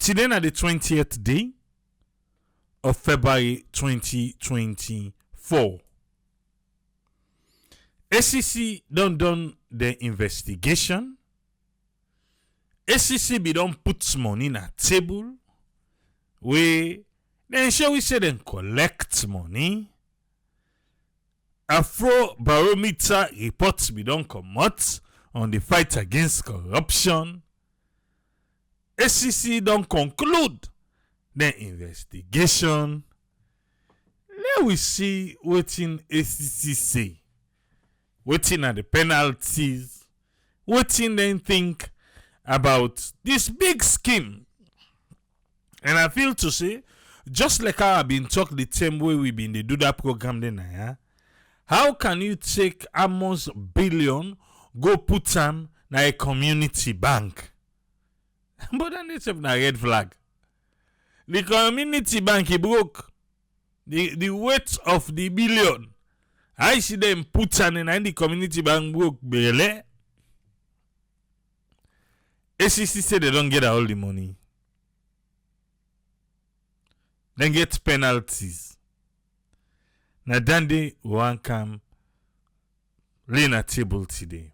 Today na the 20th day of February 2024. ACC done the investigation. ACC be don put money na table. We then shall we say them collect money. Afro barometer reports be don comot on the fight against corruption. ACC don conclude the investigation. Let we see wetin ACC say. Wetin are the penalties? Wetin dem think about this big scheme? And I feel to say, just like how I've been talking the same way we been do that program then, how can you take almost billion, go put them na a community bank? But then it's a red flag. The community bank, he broke. The weight of the billion. I see them put them in the community bank broke. Bele. ACC say they don't get all the money. Then get penalties. Now Dandy won't come lay on a table today.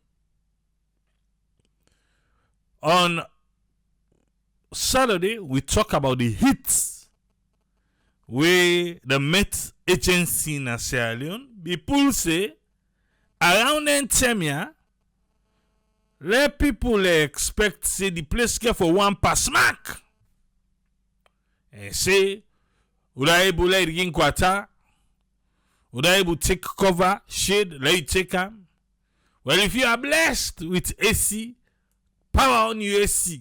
On Saturday, we talk about the hits where the Met agency in Sierra Leone, people say around that time, let people expect say the place get for one pass mark. And say, would I able to get quarter? Would I able to take cover, shade, let you take them? Well, if you are blessed with AC, power on your AC.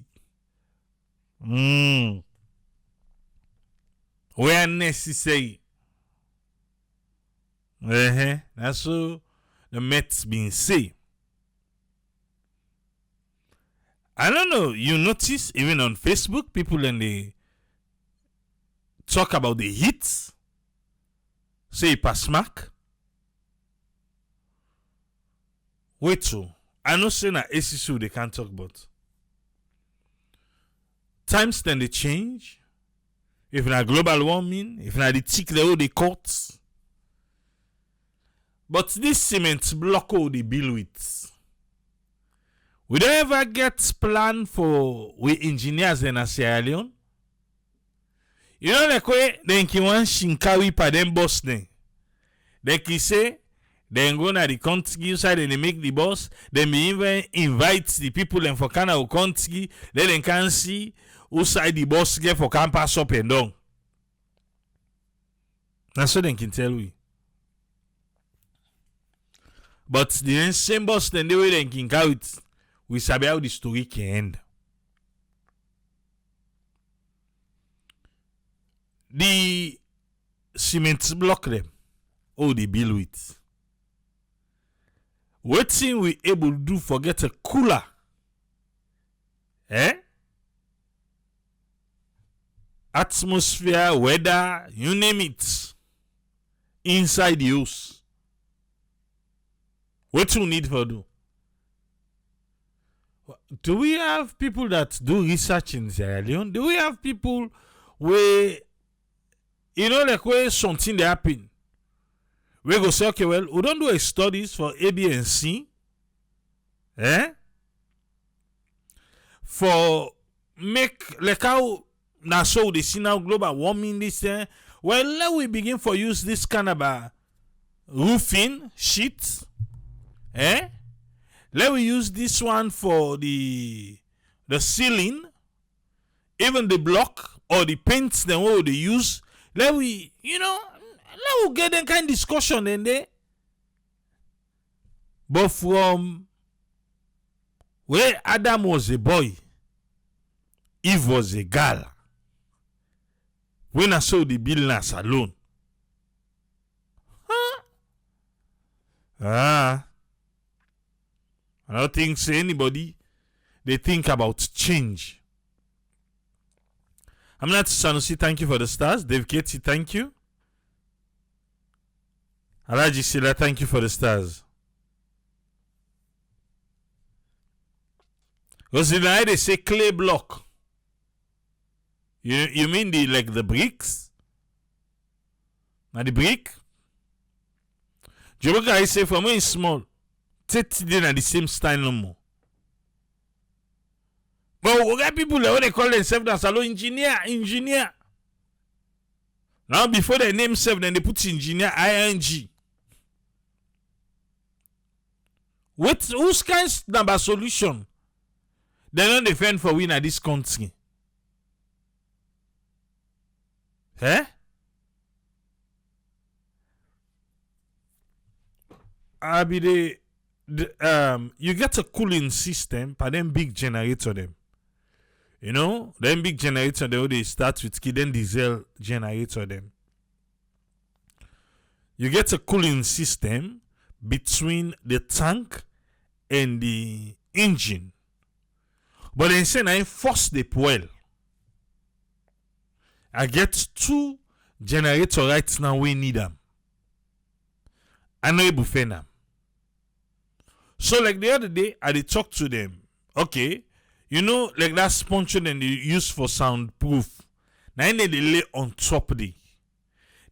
Where necessary. That's what the Mets been say. I don't know, you notice even on Facebook, people and they talk about the hits. Say pass mark. Wait so. I know say na ACC they can't talk about. Times then they change. If na global warming, if na the tick the all the courts. But this cement block all the bill with. We don't ever get plan for we engineers in Sierra Leone. You know like way then ki wan shinkawi pa them boss then. They ki say then go na the country side and they make the boss. Then be even invite the people and for kind of country. Then they can see who side the boss get for campus up and down. That's what they can tell we. But the same boss then the way they can carry it. We sabi how the story can end. The cement block them. Oh, they build with. What thing we able to do for get a cooler? Atmosphere, weather, you name it. Inside the house. What you need for do? Do we have people that do research in Sierra Leone? Do we have people where, you know, like where something they happen? We go say, okay, well, we don't do a studies for A, B, and C. For make, like how, now so they see now global warming this, well, let we begin for use this kind of roofing sheet. Let we use this one for the ceiling, even the block or the paints then what they use. Let we, you know, let we get that kind of discussion in there. But from where Adam was a boy, Eve was a girl. When I saw the building alone. I don't think say anybody they think about change. I'm not Sanusi, thank you for the stars. Dave Katie, thank you. Alaji Sila, thank you for the stars. Because in the night they say clay block. You mean the bricks? Now the brick? Joboka I say from when it's small, 30 days at the same style no more. But we got people that they call themselves as hello engineer. Now before they name self, then they put engineer ing. What whose kind number solution? They don't defend for win at this country. Eh? I be you get a cooling system, but then big generator them. You know, then big generator they start with then diesel generator them. You get a cooling system between the tank and the engine. But then say I force the fuel. I get 2 generators right now we need them. I know able to them. So like the other day, I did talk to them. Okay, you know, like that sponge then they use for soundproof. Now they lay on top of it.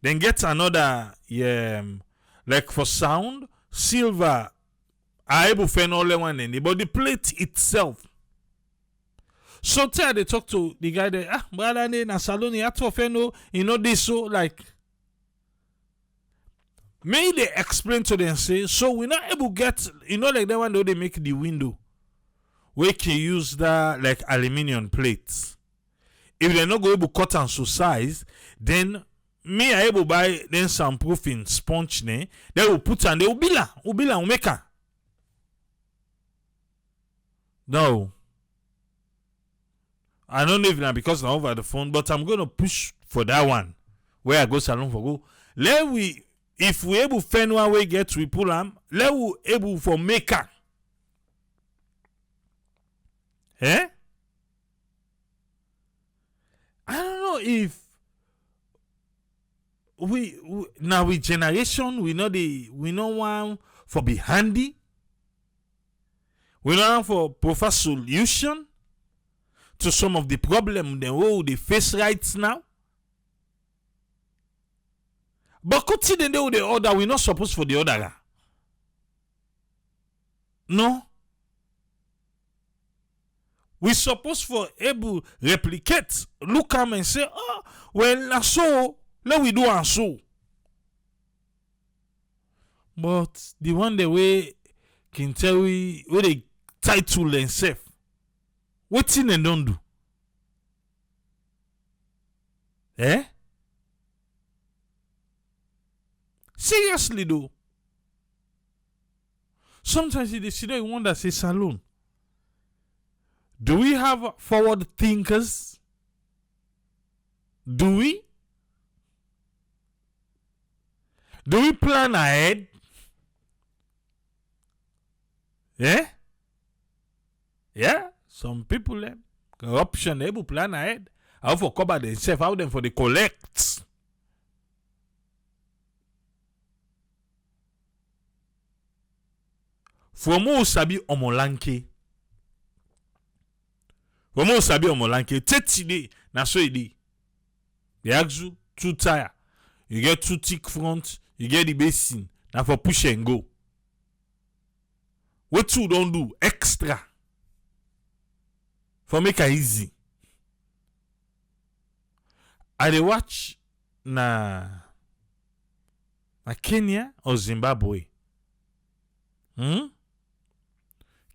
Then get another, like for sound, silver. I able to all one in but the plate itself. So tell they talk to the guy there. Brother, na salon you have to feno, you know this so like. May they explain to them say, so we're not able to get, you know, like that one though they make the window. We can use that like aluminium plates. If they're not going to cut and so size, then me I able to buy then some proofing sponge ne. They will put and they will ubila make her. No. I don't know if now because I'm over the phone, but I'm gonna push for that one. Where I go salon for go. If we able find one way get we pull them, let we able for maker. Eh? I don't know if we now with generation we know one for be handy. We know one for provide solution to some of the problem they face right now. But consider the order, we're not supposed for the other. No. We supposed for able replicate, look at and say, oh, well, so let we do and so. But the one the way can tell we where they title themselves. What thing they don't do? Eh? Seriously though. Sometimes they sit there and wonder, say, Salon. Do we have forward thinkers? Do we? Do we plan ahead? Yeah? Yeah? Some people, corruption, they will plan ahead. How for cover themselves, how them for the collect. From who sabi omolanke. From who sabi omolanke. 30 days, na so it dey. They ask you 2 tire. You get 2 thick front, you get the basin. Now for push and go. What you don't do? Extra. For make it easy. I dey watch na Kenya or Zimbabwe.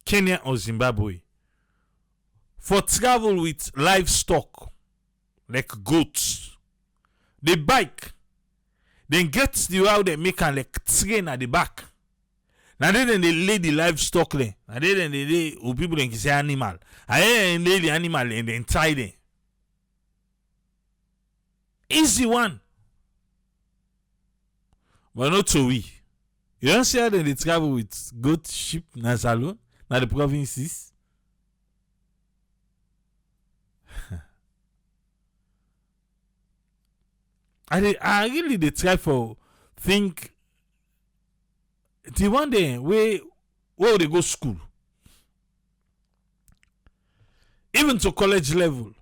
Kenya or Zimbabwe. For travel with livestock, like goats, they bike, then get the how they make a like train at the back. Now then they lay the livestock there. Now then they lay people can say animal. And then lay the animal and then tie them. Easy one. But not so we. You don't see how they travel with goat, sheep, na salon, na the provinces. I really they try for think the one day where they go school. Even to college level.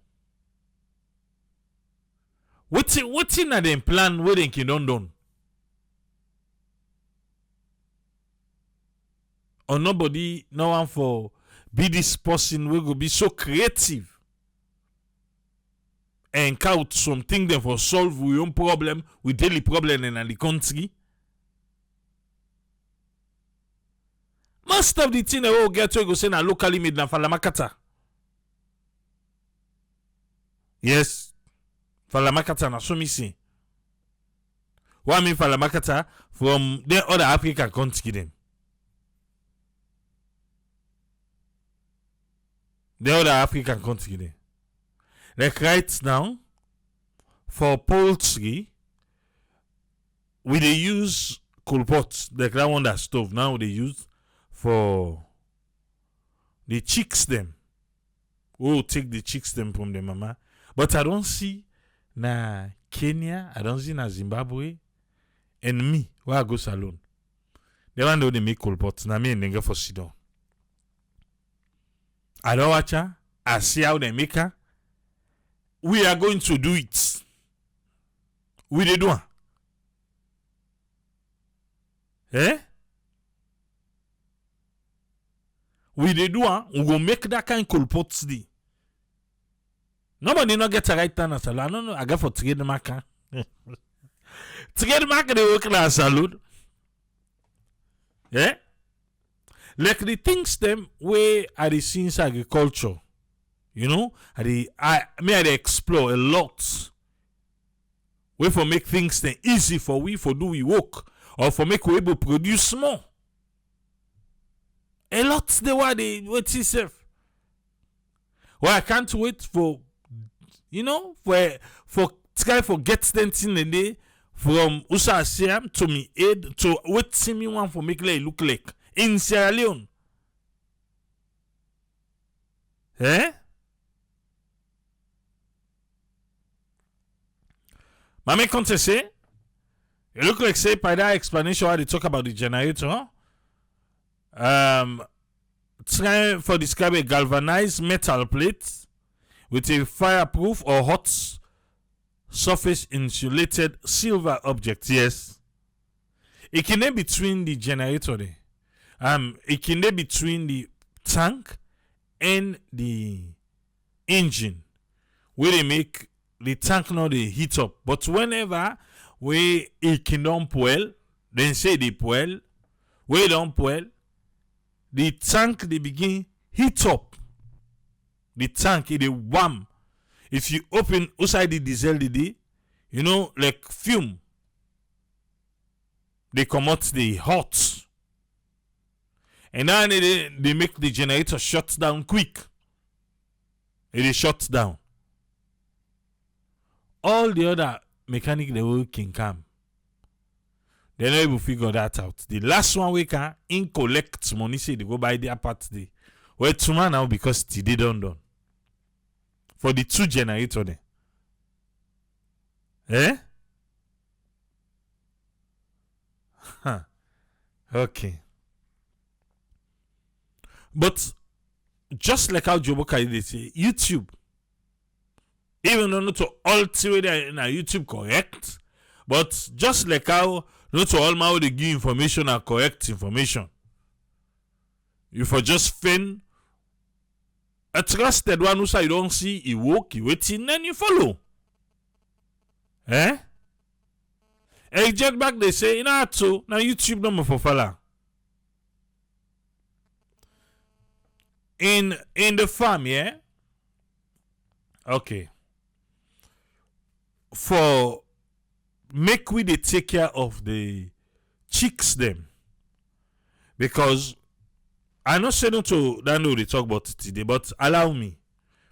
Waiting at them plan where they can done. Or nobody, no one for be this person will go be so creative and count something them for solve we own problem, with daily problem in the country. Most of the thing they will get to go say na locally made na Falamakata. Yes, Falamakata na so me see. What I mean Falamakata from the other African country them. The other African country there. Like right now, for poultry, we they use coal pots, like that one that stove. Now they use for the chicks them. We'll take the chicks them from the mama. But I don't see na Kenya, I don't see na Zimbabwe, and me, where I go salon. The one they make coal pots, na me and nigga for sit down. I don't watch her. I see how they make her. We are going to do it. We they do. Eh? We they do. We go make that kind of cool pots today. Nobody not get a right turn at salon. No, I got for trademark. Trademark they work in a salon. Eh? Like the things them where are the scenes agriculture, you know, I explore a lot. Way for make things then easy for we for do we work or for make we able produce more. A lot the way they wait itself. Well, I can't wait for for try for get things in the day from Usa Siam to me aid to what see me one for make like look like. In Sierra Leone. Eh? Mame Conte say, it look like say by that explanation how they talk about the generator. Try for describe a galvanized metal plate with a fireproof or hot surface insulated silver object. Yes. It can be between the generator there. It can be between the tank and the engine where they make the tank now they heat up. But whenever it can don't boil, then say they boil, where don't boil, the tank they begin heat up. The tank it warm. If you open outside the diesel you know, like fume, they come out the hot. And now they make the generator shut down quick. It is shut down. All the other mechanic they will can come. They not able to figure that out. The last one we can in collect money say they go buy their parts day. Well, tomorrow now because today done. For the two generator there. Eh? Huh. Okay. But just like how Joboka did say, YouTube, even though not to all theory in YouTube correct, but just like how not to all my they give information are correct information. You for just fin a trusted one who say you don't see, he walk, he waiting, and you follow. Eh? And jet back they say, now YouTube number for fella. In the farm, yeah? Okay. For make we they take care of the chicks them. Because I know say not to that know they talk about it today, but allow me.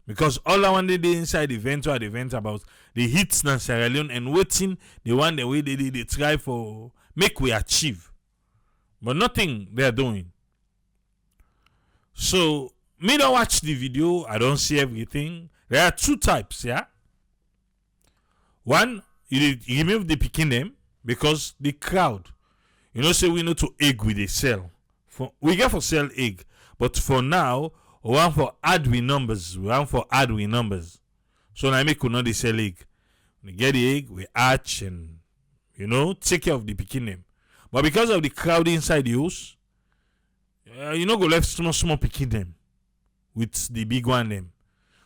Because all I want to do inside the event or the event about the hits in Sierra Leone and waiting the one the way they try for make we achieve. But nothing they are doing. So, me don't watch the video. I don't see everything. There are two types, yeah? One, you remove the picking name because the crowd, you know, say we know to egg with a cell. We get for sell egg. But for now, we want for add with numbers. We want for add with numbers. So, now make we know the sell egg. We get the egg, we hatch and, take care of the pikin them. But because of the crowd inside the house, go left small pikin them with the big one them.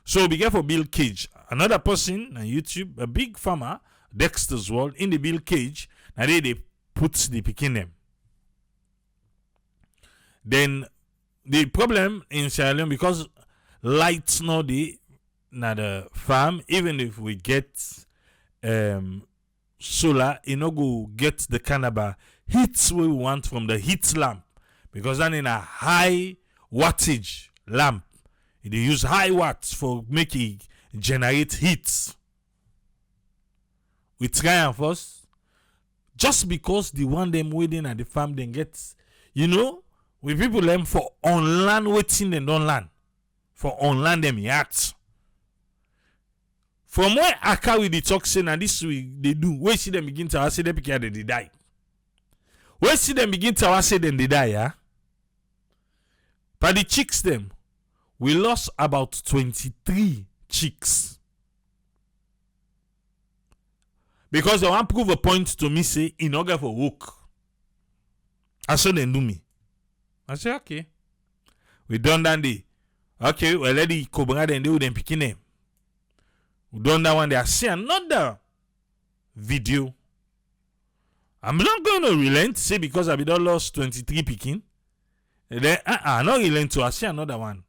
So be careful build cage. Another person on YouTube, a big farmer, Dexter's World, in the build cage, and they put the pikin them. Then the problem in Sierra Leone, because lights no the farm, even if we get solar, go get the kind of heat we want from the heat lamp, because then in a high wattage lamp, they use high watts for making generate heat. We try and first, just because the one them waiting at the farm then gets, we people them for on land waiting and on land. For on land them yachts. From where I carry the toxin and this week they do, where see them begin to say them because they die. Where see them begin to say them they die, yeah? But the chicks them, we lost about 23 chicks. Because they want to prove a point to me, say, in order for work. I saw them do me. I say, okay. We done that day. Okay, well, let the cobra then do them picking them. We done that one day. I see another video. I'm not going to relent, say, because I've done lost 23 picking. And then, I'm not relent to. I see another one.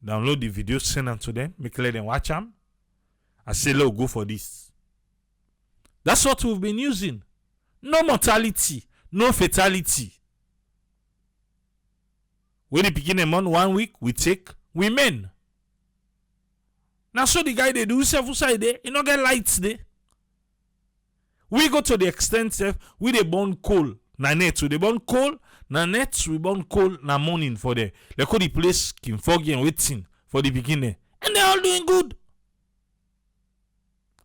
Download the video, send them to them, make let them watch them. I say, look, go for this. That's what we've been using. No mortality, no fatality. When they begin them on 1 week, we take women. Now, so the guy they do self side there, you don't get lights there. We go to the extent of we they burn coal. Na net, we they burn coal. Na net, we burn coal na morning for there. They call the place Kim Foggy and waiting for the beginning. And they're all doing good.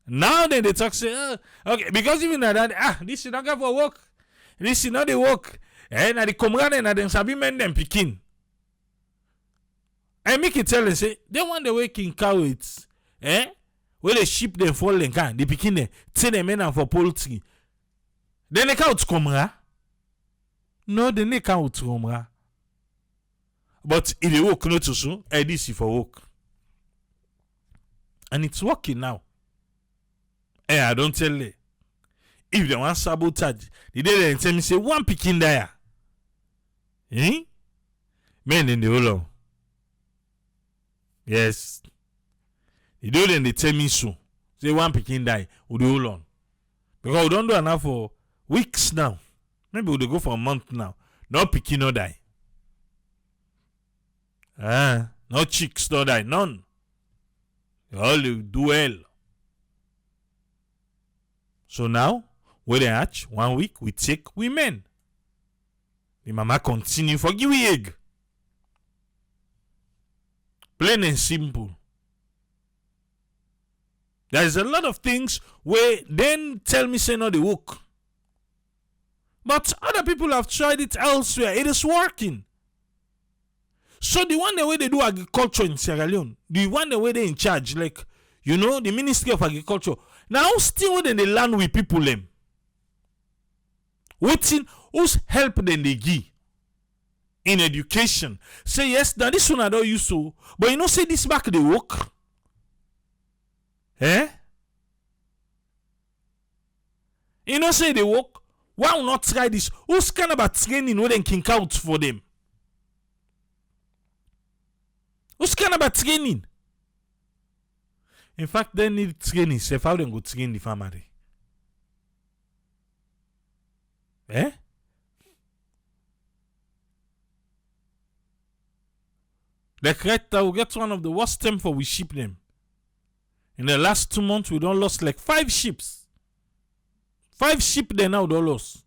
Now then they talk say, okay, because even at that, this is not going for work. This is not the work. And at the comrade and then sabi men them picking. And make it tell them say, they want the working cow it's where they ship them fall and can they picking them, tell them men for poultry. Then they can't comrade. No, they can't comrade. But if they work not too soon, this is for work. And it's working now. I don't tell you. If they want sabotage, the day they tell me say one picking there. Men in the whole. Yes. The day then they tell me so. Say one picking die with the whole on. Because we don't do enough for weeks now. Maybe we'll go for a month now. No picking no die. No chicks no die. None. They all do well. So now, when they hatch, 1 week, we take women. The mama continue for give egg. Plain and simple. There is a lot of things where then tell me say no they work. But other people have tried it elsewhere. It is working. So the one the way they do agriculture in Sierra Leone, the one the way they in charge, like, the Ministry of Agriculture, now still within the land with people them. Waiting whose help then they give in education. Say yes, now this one I don't use so, but say this back they work. Say they work. Why will not try this? Who's kind of a training where they can count for them? Who's kind of a training? In fact, they need training. So how they go train the family? The Creta will get one of the worst time for we ship them. In the last 2 months, we don't lost like 5 ships. 5 ship they now don't lost.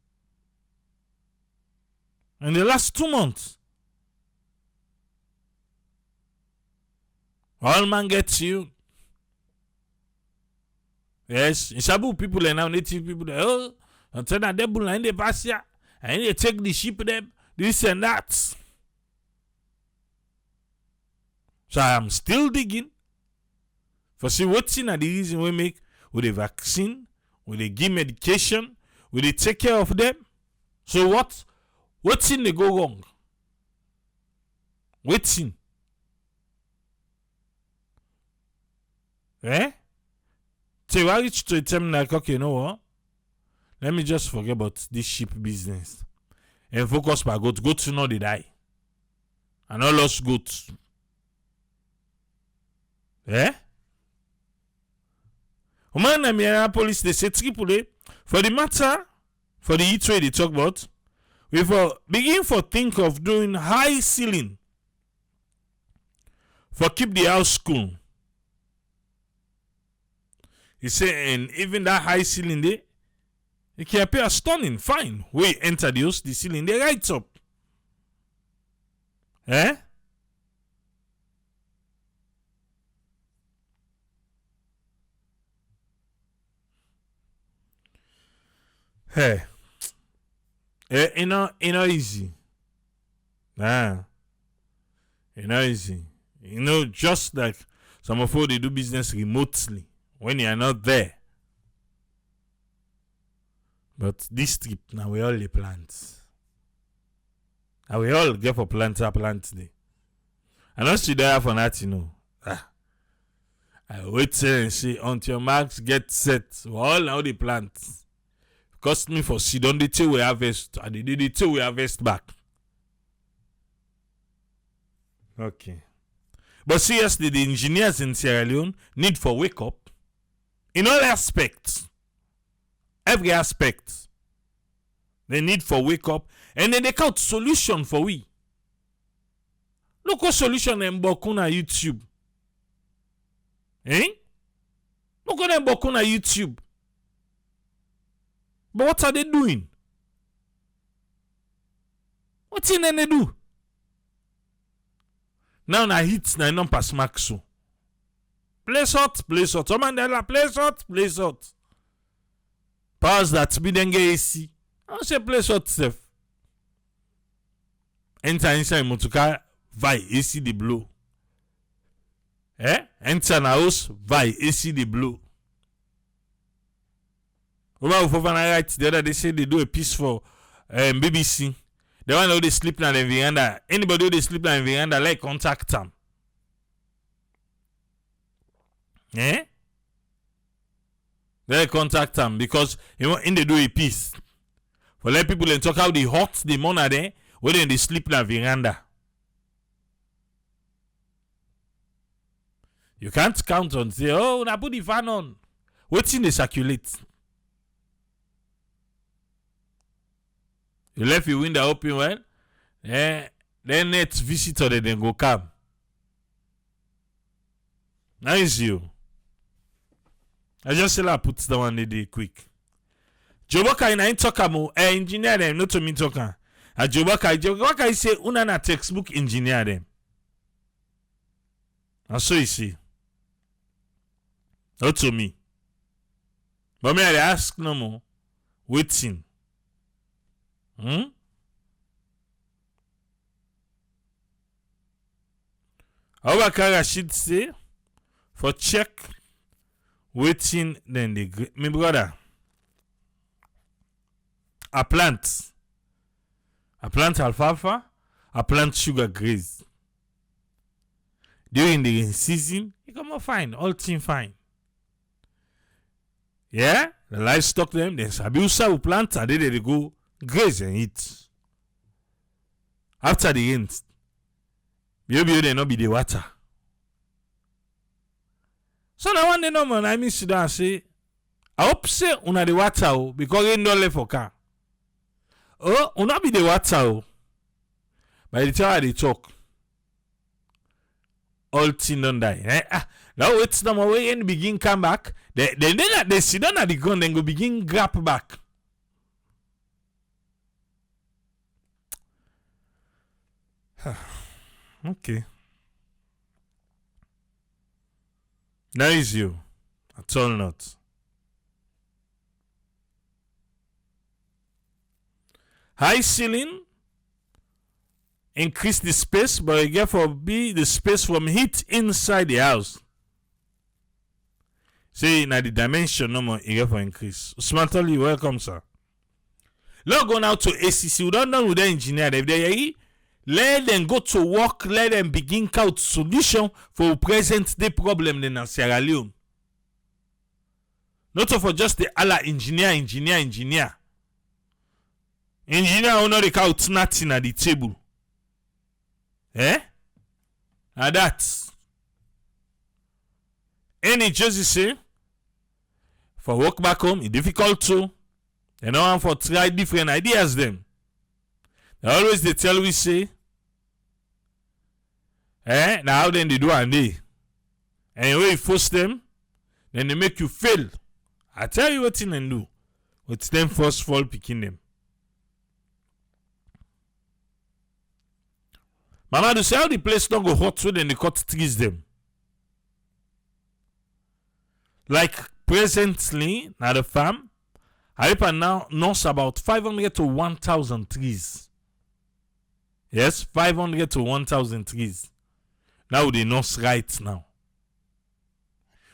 In the last 2 months. All man gets you. Yes, in Sabu people and now native people, until that devil and they pass here, and they take the ship them, this and that. So I am still digging for see what's in the reason we dey vaccine, we dey give medication, we dey take care of them. So wetin dey go wrong? Wetin? So I reach to a time like, okay, you know what? Let me just forget about this sheep business and focus my goat. Goats no dey die. I no lost goats. Woman in Minneapolis, they say triple for the matter, for the heat way they talk about, we for begin for think of doing high ceiling for keep the house cool. He say, and even that high ceiling there, it can appear stunning, fine. We enter the house, the ceiling they right up. Hey, you know easy. You know easy. You know, just like some of you they do business remotely when you are not there. But this trip now we all the plants. And we all get for plant day. And not you there for that, you know. I wait and see until marks get set. We all now the plants. Cost me for seed on the till we harvest and the till we harvest back. Okay. But seriously, the engineers in Sierra Leone need for wake up in all aspects. Every aspect. They need for wake up and then they count solution for we. Look what solution in Bokuna YouTube. Look at them Bokuna YouTube. But what are they doing? What's in they do? Now na hits na non pass max so. Place hot. Oh Mandela, place hot. Powers that be then get AC. I say place hot stuff. Enter inside motoka, vai AC the blow. Enter na house, vai AC the blow. Right, the other they say they do a piece for BBC. The one who they sleep na the veranda. Anybody who they sleep na the veranda, like contact them. They contact them because you know in they do a piece. For let people and talk how the hot the money there, when they sleep na veranda. You can't count on say, oh, na put the fan on. What's in the circulate? You left your window open well, then next visitor they then go come. Nice you. I just say I put the one day quick. Jobaka in a talk about engineer them, not to me talker. A Jobaka say una na textbook engineer them. And so you see. Not to me. But me I ask no more. Waiting. Our should say for check waiting then the my brother a plant alfalfa, a plant sugar grass during the season it come out fine, all thing fine. The livestock them then sabiusa will plant and they go graze and eat. After the end, maybe they not be the water. So now one day no man, I miss down say, I hope say una the water because you don't left for car. Oh, una be the water by the time they talk, all thing don't die. Now wait some away and begin come back. They sit down at the ground and go begin grab back. Okay. That is you. At all not. High ceiling increase the space, but therefore be the space from heat inside the house. Say na the dimension no more area for increase. Smartly, welcome, sir. Let's go now to ACC. We don't know with the engineer. If they let them go to work, let them begin out solution for present day problem in Sierra Leone. Not for just the Allah engineer. Engineer will not count nothing at the table. Eh? Now that. Any just say for work back home, it's difficult too. They don't want for try different ideas them. They tell we say, now how then they do and they. And when you force them, then they make you fail. I tell you what thing and do. It's them first fall picking them. Mama do say how the place don't go hot so then they cut trees them. Like presently, now the farm, I now knows about 500 to 1,000 trees. Yes, 500 to 1,000 trees. Now they know right now.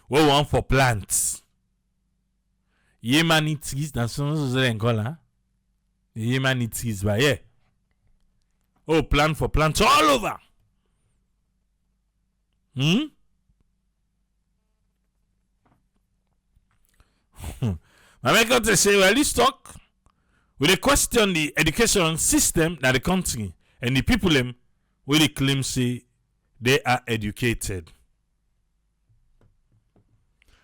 We want for plants. Yemeni trees, that's what they call her. Yemeni trees, but yeah. Oh, plan for plants all over. My make say, well, let's talk with a question the education system that the country and the people them where they claim say they are educated.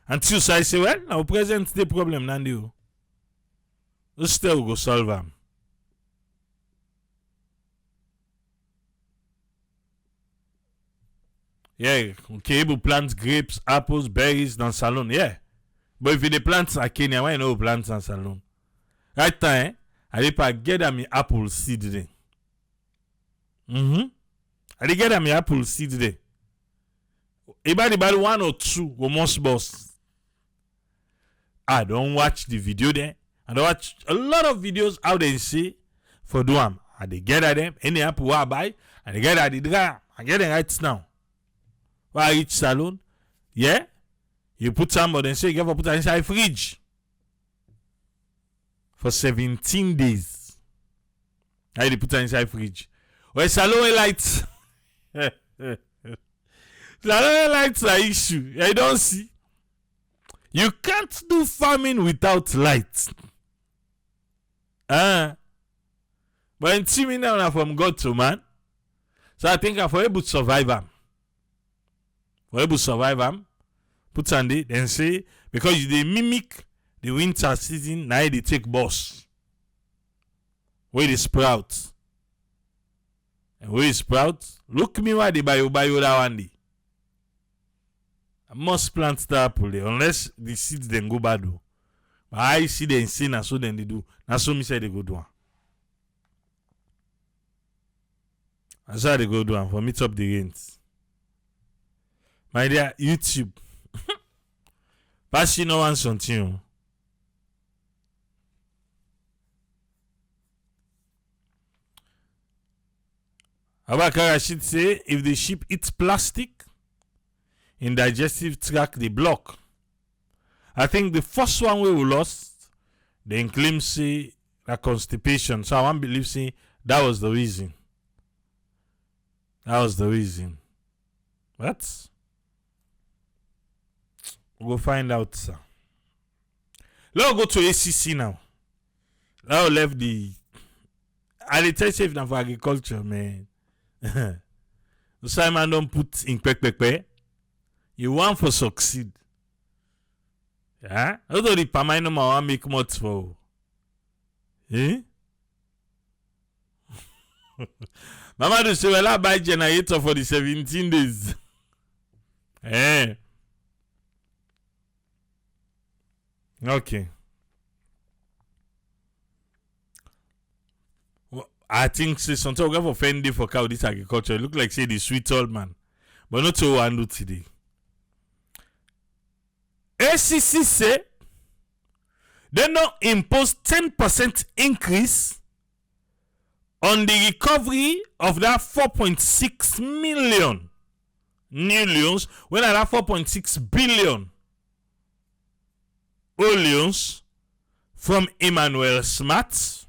Until so I say, well, now present the problem, Nandi. We still go solve them. Yeah, okay, we plant grapes, apples, berries dans salon, yeah. But if you plant in Kenya, why you know plants in salon? Right time, I did get a me apple seed there. I did get a me apple seed there. About 1 or 2 go most boss. I don't watch the video there. I don't watch a lot of videos how they say for do them. I they get at them. Any apple I buy, I they get at the dry. I get it right now. Why each salon? Yeah? You put some, but then say you have to put it inside fridge for 17 days. How you put it inside fridge? Well, salon lights. Salon lights are issue. I don't see. You can't do farming without lights. But in see me now from God to man. So I think I'm for able to survive them. For able to survive them. Put on it, then say, because they mimic the winter season, now they take boss. Where they sprout. And where they sprout, look me why they buy that one day. I must plant the apple there, unless the seeds then go bad. But I see them say, na so then they do. Na so me say they go do. That's how they go do for meet up the rents. My dear, YouTube. Pass you no one something. Abakara should say if the sheep eats plastic in digestive tract they block. I think the first one we lost, they claim say that constipation. So I want to believe say that was the reason. That was the reason. What? We'll find out, sir. Let's go to ACC now. Now left the. I tell you if not for agriculture, man. Simon don't put in quick. You want for succeed. Yeah? Although the permanent no want make much for. Eh? Mama do say well I buy generator for the 17 days. Eh? Okay. Well, I think say sometimes we go for Fendi for cow this agriculture. It look like say the sweet old man. But not to one do today. ACC say they now impose 10% increase on the recovery of that 4.6 million new loans when at that 4.6 billion Oleons from Emmanuel Smart,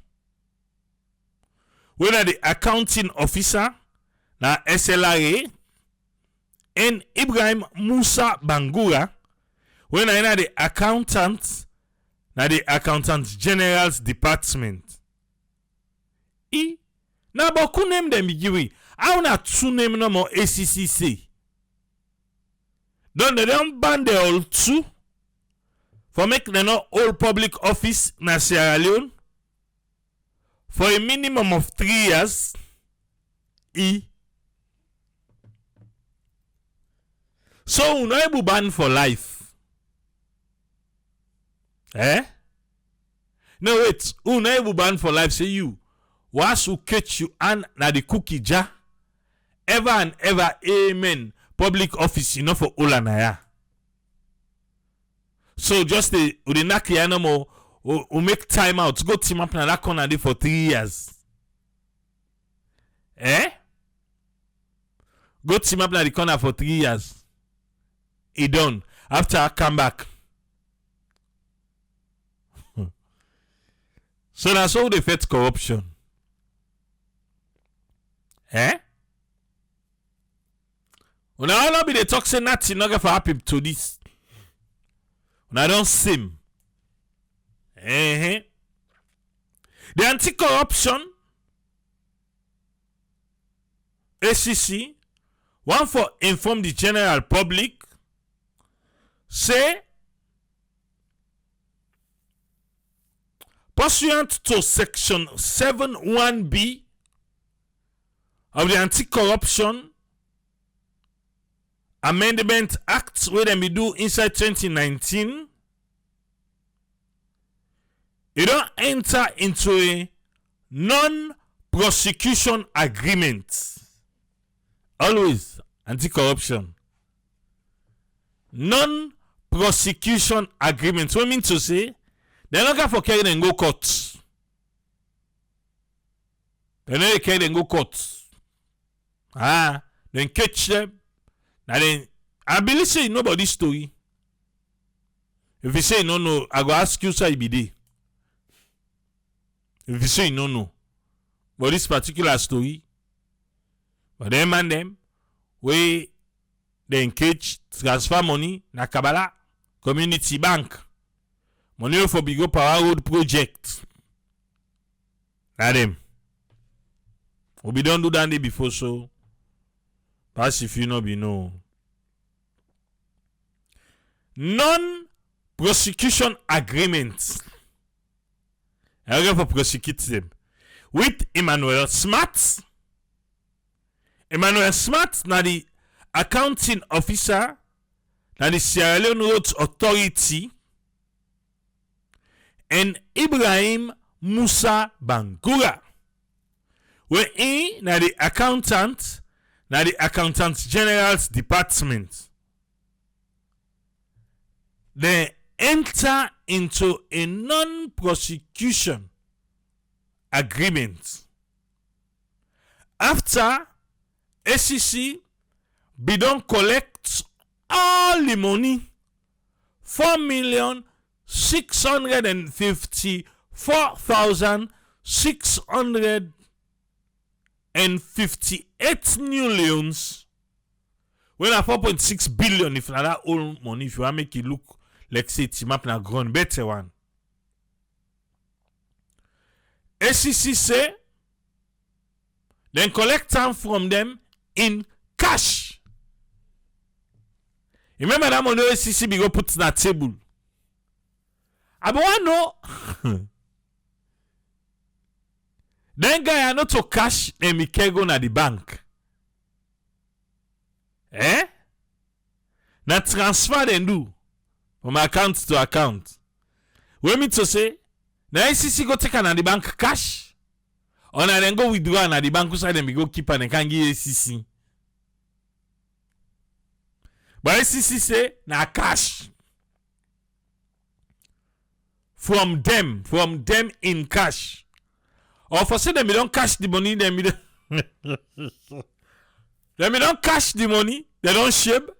when the accounting officer na SLRA, and Ibrahim Musa Bangura, when I the accountant na the accountant general's department. Na boku name dem bigiwi. I na two name no more ACC say. Don't they don't ban the all two for make the no all public office na Sierra Leone for a minimum of 3 years. So no able ban for life. No wait, no able ban for life say you. Was who catch you and na the cookie jar. Ever and ever, amen. Public office, you know, for Olanaya. So just the Naki animal who make time out, go team up na that corner for 3 years. Go team up na the corner for 3 years. He done. After I come back. So that's how they fight corruption. When I all be the talk say nothing not for happy to this. When I don't sim. The anti-corruption ACC one for inform the general public say pursuant to section 7(1)(b) of the Anti-Corruption Amendment Act where them be do inside 2019, you don't enter into a non-prosecution agreement. Always anti-corruption. Non-prosecution agreement. What mean to say? They're not going for carry and go court. They're not carry and go court. Then catch them. Now then, I believe say nobody's story. If you say no, I go ask you say be there. If you say no, but this particular story, but them and them, we they engage transfer money na Kabbalah Community Bank. Money for big power road project. Na them. We be don't do that day before so. Pass if you know be no. Non-prosecution agreements. I'm going to prosecute them with Emmanuel Smart. Emmanuel Smart na the accounting officer na the Sierra Leone Roads Authority, and Ibrahim Musa Bangura, where he na the accountant na the accountant general's department. They enter into a non-prosecution agreement after ACC be don't collect all the money, 4,654,658 new loans. When a 4.6 billion, if not that old money, if you want to make it look like say it's map na grown better one. ACC say then collect time from them in cash. Remember that money ACC be go put in that table. I want know. Then guy I know to cash and me can go na the bank. Na transfer then do from account to account. We mean to say na ACC go take na the bank cash. Or na then go withdraw na the bank side and we go keep and can give ACC. But ACC say na cash. From them in cash. Or for say them don't cash the money, them don't cash the money, they don't ship.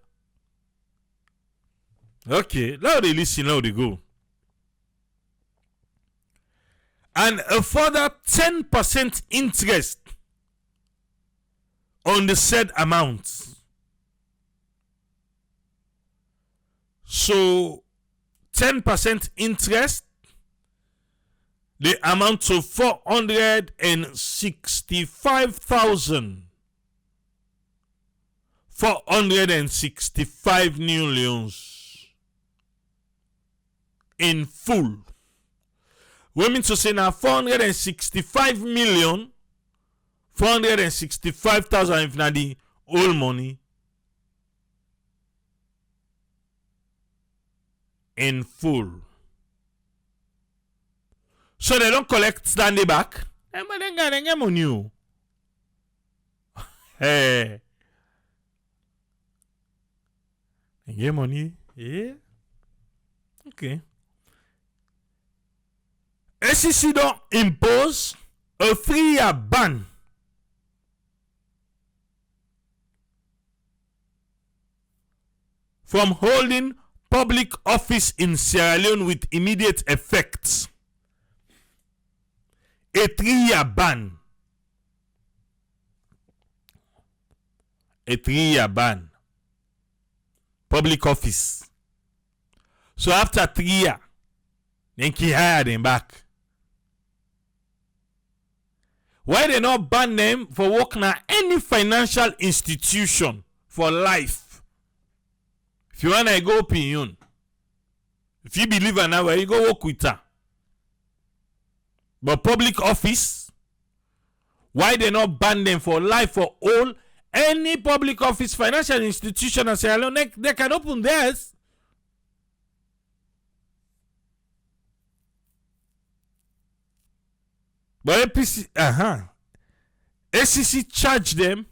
Okay, now they listen, now they go. and a further 10% interest on the said amount. So 10% interest, they amount to 465 new leons in full. We mean to say now 465,465,000 if not the whole money in full. So they don't collect standing back. But then get money. Hey. They get money. Yeah. Okay. ACC don't impose a 3-year ban from holding public office in Sierra Leone with immediate effect. A 3-year ban. A 3-year ban. Public office. So after 3 years, then he hire them back. Why they not ban them for working at any financial institution for life? If you wanna go opinion, if you believe in her, you go work with her. But public office, why they not ban them for life for all? Any public office, financial institution, and Sierra Leone, they can open theirs. But ACC charge them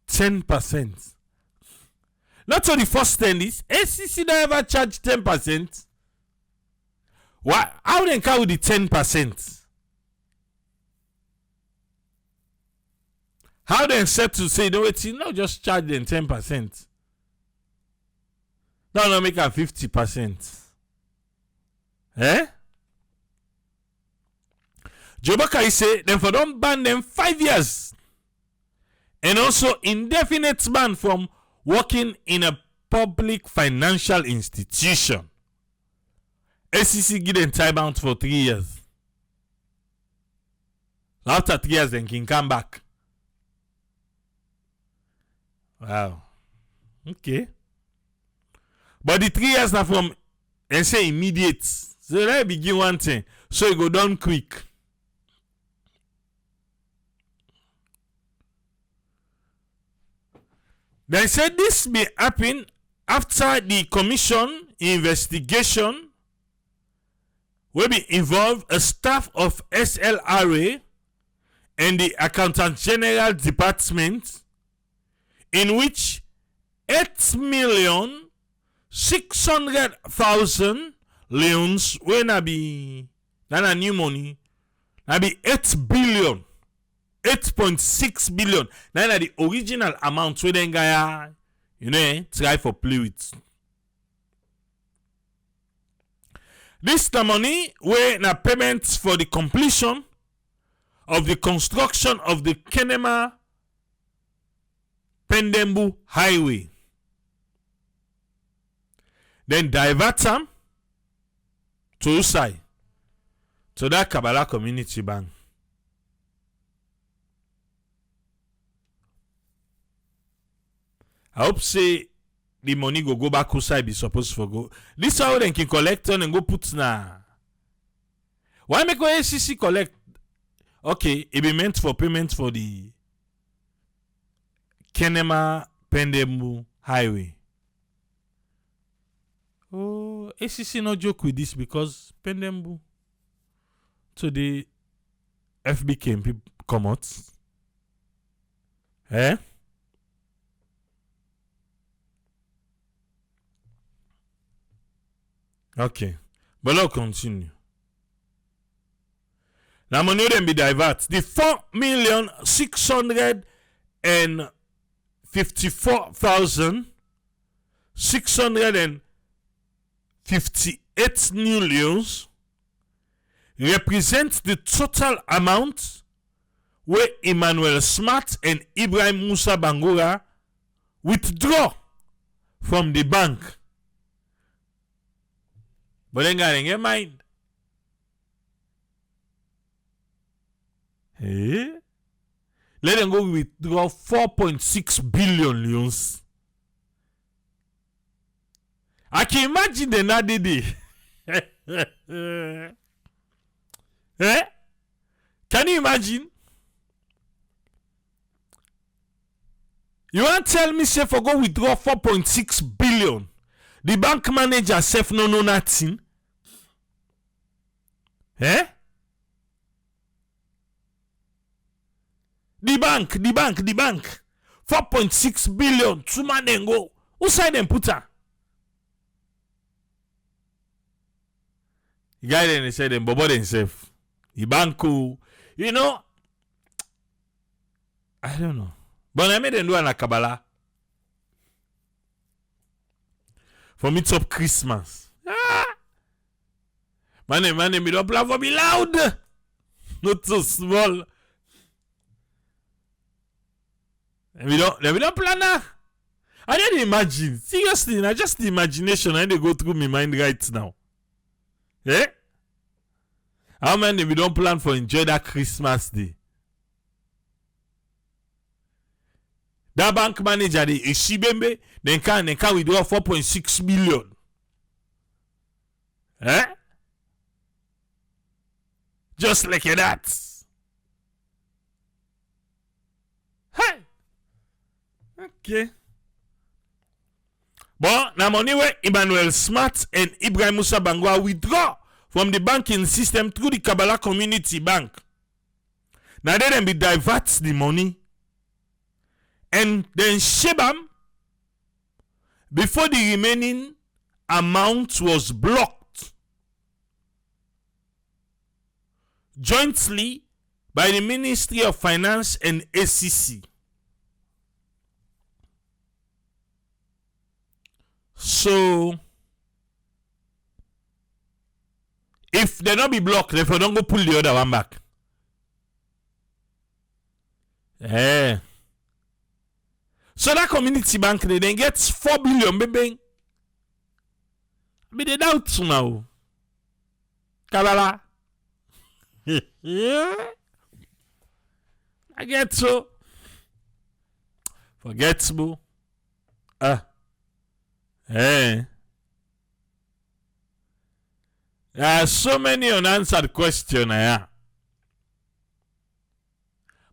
10%. Not only first 10 is ACC don't ever charge 10%. Why? How they carry the 10%? How they set to say no, it's not just charge them 10%. No, make it 50%. Eh? Jobaka say them for don't ban them 5 years. And also indefinite ban from working in a public financial institution. ACC give them time out for 3 years. After 3 years, then can come back. Wow. Okay. But the 3 years now from, and say immediate. So let me begin one thing. So it go down quick. They said this may happen after the commission investigation will be involve a staff of SLRA and the Accountant General Department, in which 8,600,000 leons will not be that new money, that be 8 billion. 8.6 billion. Now the original amount we then guy, try for play with. This the money where na payments for the completion of the construction of the Kenema Pendembu Highway. Then divert them to Usai, to that Kabbalah Community Bank. I hope say the money go back outside be supposed to go. This how they can collect on and go put na. Why make ACC collect? Okay, it be meant for payment for the Kenema Pendembu Highway. Oh, ACC no joke with this because Pendembu to the FBK people come out. Eh? Okay, but let's continue. Now, money then be divert. The 4,654,658 new leons represent the total amount where Emmanuel Smart and Ibrahim Musa Bangura withdraw from the bank. But then got in your mind. Eh? Let them go withdraw 4.6 billion leons. I can imagine the Nadidi. Eh? Can you imagine? You want to tell me say for go withdraw 4.6 billion? The bank manager self no know nothing. Eh? The bank. 4.6 billion. 2 man then go. Who side them put her? The guy then said them bobo themselves. The bank, you know, I don't know. But I made them do a Kabbalah. For me top Christmas. Man, we don't plan for me loud. Not so small. We don't plan that. I didn't imagine. Seriously, not just the imagination I they go through my mind right now. Eh? How many we don't plan for enjoy that Christmas day? That bank manager, the Ishibembe, then can withdraw 4.6 million. Eh? Just like that. Hey. Okay. But now money where Emmanuel Smart and Ibrahim Musa Bangwa withdraw from the banking system through the Kabbalah Community Bank. Now they then be diverts the money. And then Shebam, before the remaining amount was blocked jointly by the Ministry of Finance and ACC. So, if they don't be blocked, if they don't go pull the other one back. Eh. So that community bank they then gets 4 billion, baby. But they doubt now. Kabbalah. Yeah. I get so. Forget boo. There are so many unanswered questions.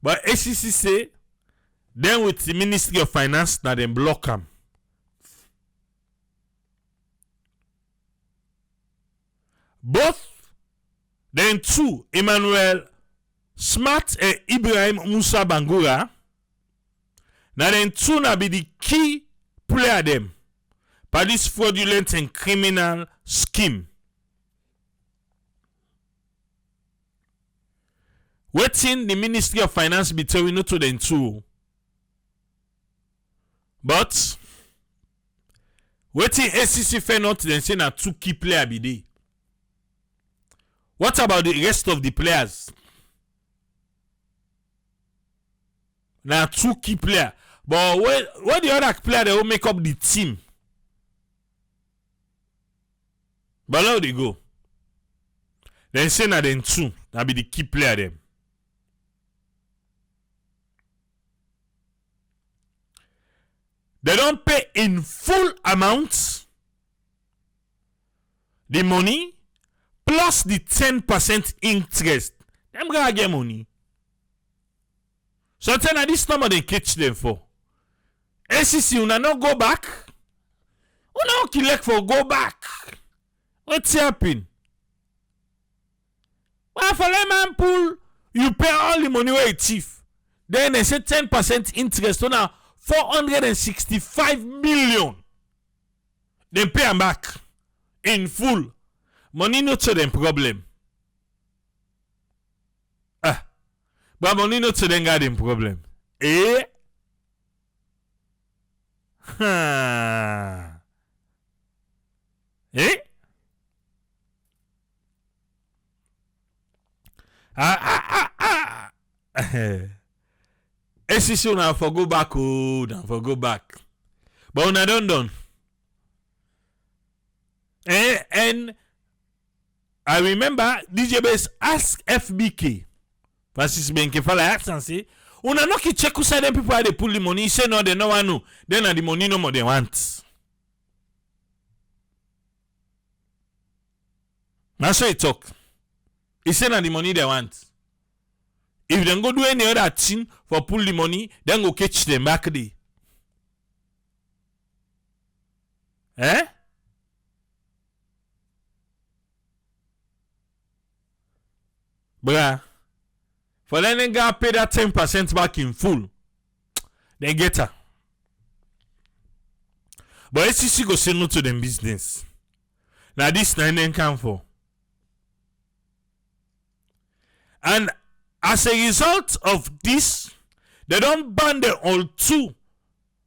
But ACC say, then with the Ministry of Finance, now they block them. Both, then two, Emmanuel Smart and Ibrahim Musa Bangura, now then two now be the key player them by this fraudulent and criminal scheme. Waiting the Ministry of Finance be telling you to them two. But waiting ACC fair not then say na two key player be there. What about the rest of the players? Now two key player. But what the other player they will make up the team? But how they go? Then say na then two. That be the key player them. They don't pay in full amounts the money plus the 10% interest. Them gonna get money. So tell na this number they catch them for. ACC una no go back. Una collect for go back. What's happen? Well, for lemon pool, you pay all the money where it's chief. Then they say 10% interest. So now 465 million. They pay them back in full. Money not to them problem. But money not to them got them problem. Eh? Eh? ACC una for go back, for go back. But una done. And I remember DJ Bass ask FBK. Francis Benke fala ask and say, una no ki check who say them people they pull the money. He say no, they no one know. Then the money no more they want. That's how he talk. He say na the money they want. If they go do any other thing for pull the money, then go catch them back there. Bruh, for them they gonna pay that 10% back in full. They get her. But ACC go say no to them business. Now this 9 then come for. And as a result of this, they don't ban the all two.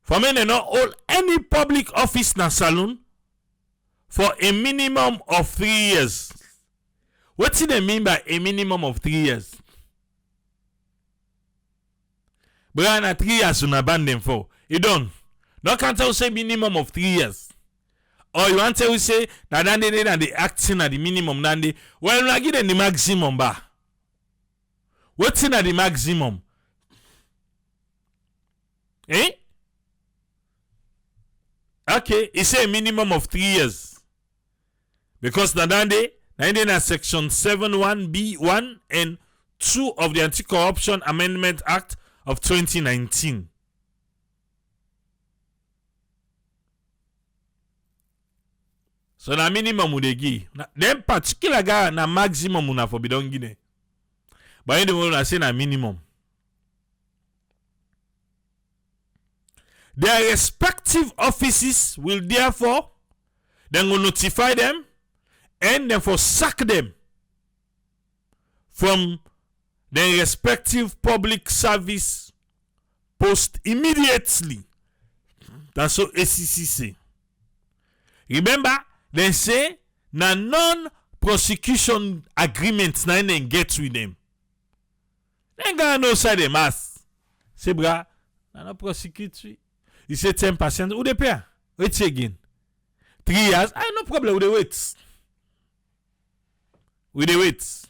For men they not hold any public office na saloon for a minimum of 3 years. What do they mean by a minimum of 3 years? But na 3 years you ban them for. You don't. No can't tell say minimum of 3 years. Or you want to say that they acting at the minimum nande. Well, you give them the maximum ba. What's in at the maximum? Okay, it's a minimum of 3 years. Because Nadande, section 71B1 and 2 of the Anti-Corruption Amendment Act of 2019. So na minimum would they give. Then particular guy na maximum una for bidon gine. But anyway, I say na minimum. Their respective offices will therefore then will notify them and therefore sack them from their respective public service post immediately. That's what ACC say. Remember, they say na non-prosecution agreements na they get with them. They gonna know side the mass. Say bra, na no prosecute. You say 10%. Who they pay? Wait again. 3 years. I no problem with the wait. With the wait.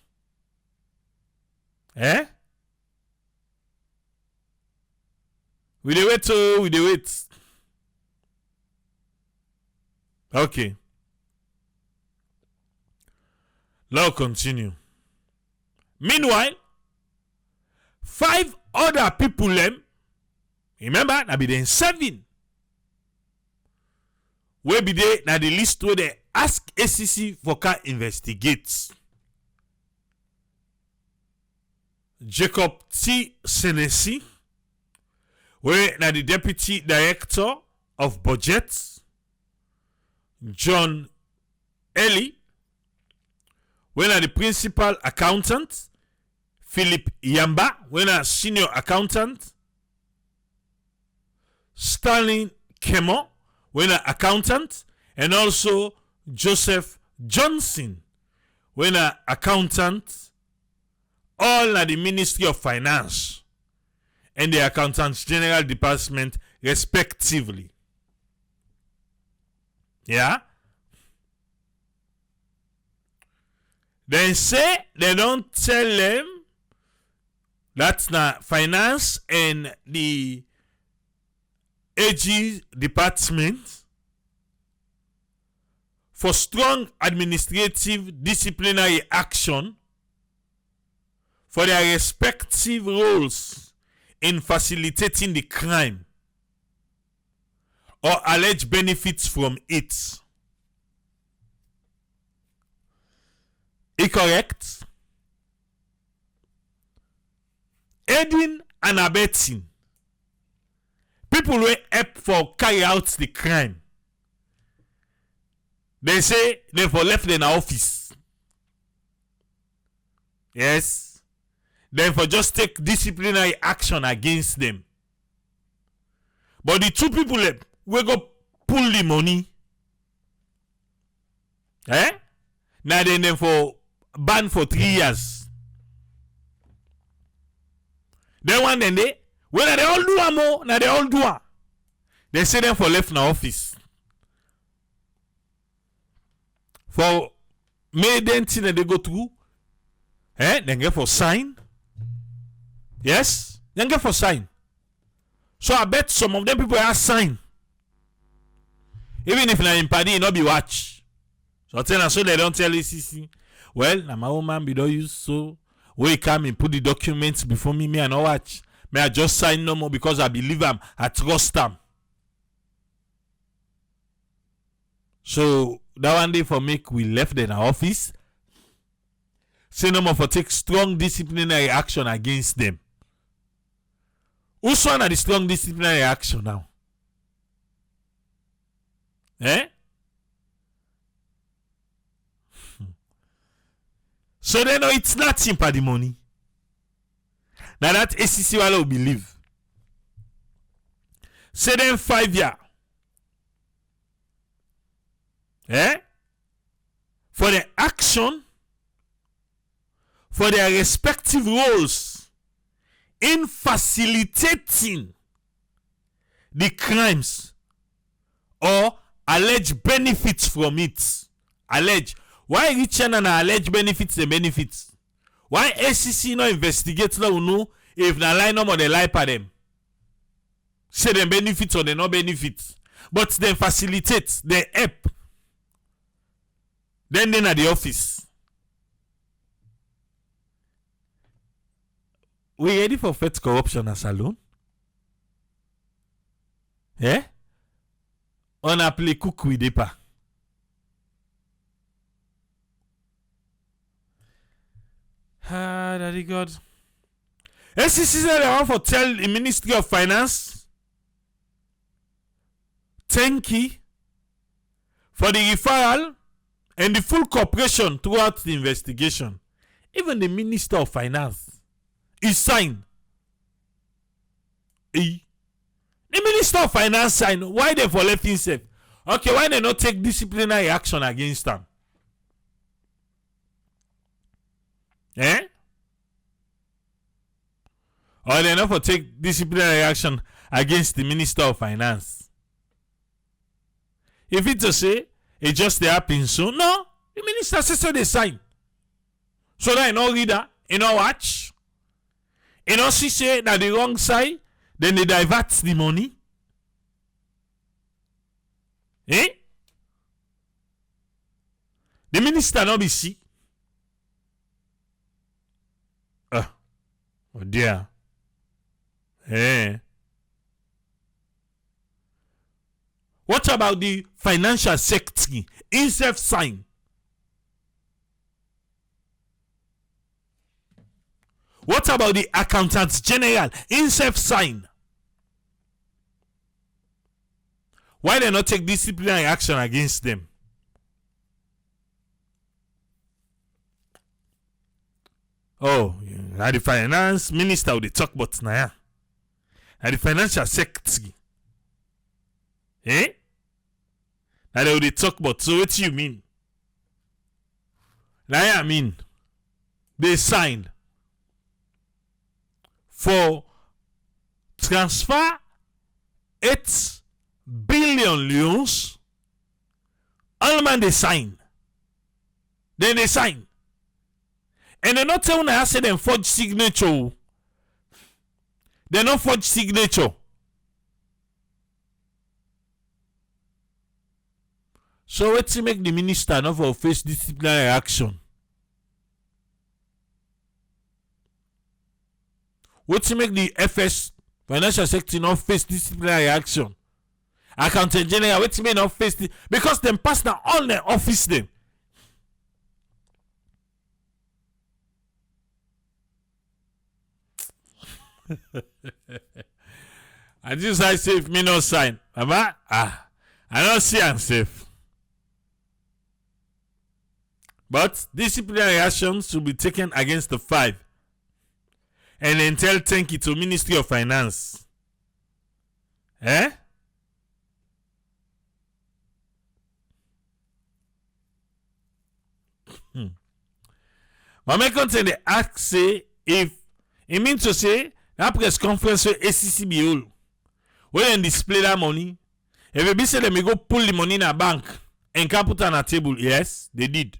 With the wait, oh, with the wait. Okay. Now continue. Meanwhile, 5 other people remember, na be then 7. Where be they na the list where they ask ACC for can investigate. Jacob T. Senesi, where na the Deputy Director of Budgets. John Ellie, where na the Principal Accountant. Philip Yamba, where na Senior Accountant. Sterling Kemo, when an accountant, and also Joseph Johnson, when an accountant, all at the Ministry of Finance and the Accountants General Department, respectively. Yeah? They say they don't tell them that's not finance and the AG department for strong administrative disciplinary action for their respective roles in facilitating the crime or alleged benefits from it. Incorrect? Aiding and abetting people will help for carry out the crime. They say they for left in office. Yes. Then for just take disciplinary action against them. But the 2 people will go pull the money. Now then for ban for 3 years. Then one then they, when they all do am o, now they all do am. They say them for left na office. For made them thing that they go through, then get for sign. Yes, then get for sign. So I bet some of them people have sign. Even if na in party, not be watch. So they don't tell ACC. Well, na my own man be don't use so. When he come and put the documents before me and not watch. May I just sign no more because I believe him, I trust him. So that one day for make we left in our office. Say no more for take strong disciplinary action against them. Who's one of the strong disciplinary action now? So they know it's not simple the money. Now that ACC will believe. Say them 5 years. For the action, for their respective roles in facilitating the crimes or alleged benefits from it. Alleged. Why rich and alleged benefits and benefits? Why ACC no investigate now know if na lie no more they lie for them? Say them benefits or they no benefits. But then facilitate, they help. Then at the office. We ready for fight corruption as alone? On appelé cook with des pas. Ah, daddy God. ACC said they want to tell the Ministry of Finance thank you for the referral and the full cooperation throughout the investigation. Even the Minister of Finance is signed. The Minister of Finance signed. Why they for left himself? Okay, why they not take disciplinary action against them? Or they not for take disciplinary action against the Minister of Finance? If it's to say it just happen so, no, the minister says so they sign. So that you know read that, you know watch, you know she say that the wrong side, then they divert the money. The minister not be see. Oh dear. What about the financial sector? Inself sign. What about the accountants general? Inself sign. Why they not take disciplinary action against them? Oh, now the finance minister will talk about now. Now the financial sector. Now they will talk about. So what do you mean? Now I mean they signed for transfer 8 billion leons. All man they sign. Then they sign. And they not tell I say them forge signature. They not forge signature. So what's to make the minister not for face disciplinary action? What's to make the FS financial sector not face disciplinary action? Accountant general, what's to make not face the, because them pass now all their office them. I just I say if me no sign, Mama, I don't see I'm safe. But disciplinary actions should be taken against the 5. And then tell thank you to Ministry of Finance. But my content they ask say if it means to say a press conference with ACC be when they display that money. If they be say them go pull the money in a bank and can put it on a table, yes, they did.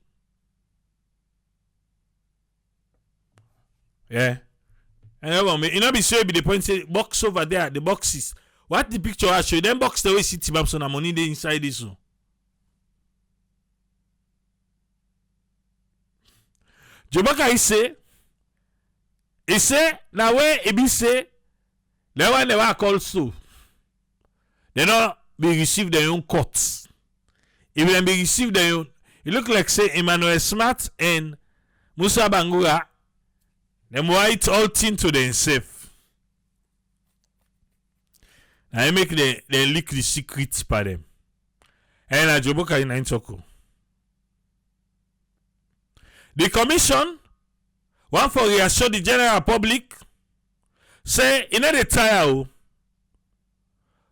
Yeah. And you know, be sure be the point say box over there, the boxes. What the picture I show you, them box the way city maps on the money they inside this one. Jobaka he say now where he be say the one they were called so they not be received their own courts. If they be received their own, it look like say Emmanuel Smart and Musa Bangura, them white all thing to themselves. Now I make they leak the secrets by them. And a Joboka in Intoko. The commission want for reassure the general public say in the tire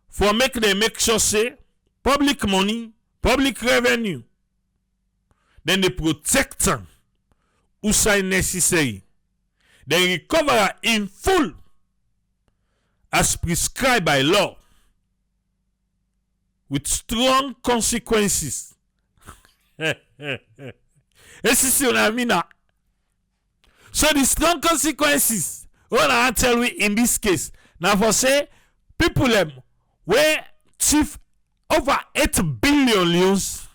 for make sure say public money, public revenue, then they protect them who sign necessary. They recover in full as prescribed by law with strong consequences. ACC on so the strong consequences, what I tell you in this case, now for say people where chief over 8 billion loans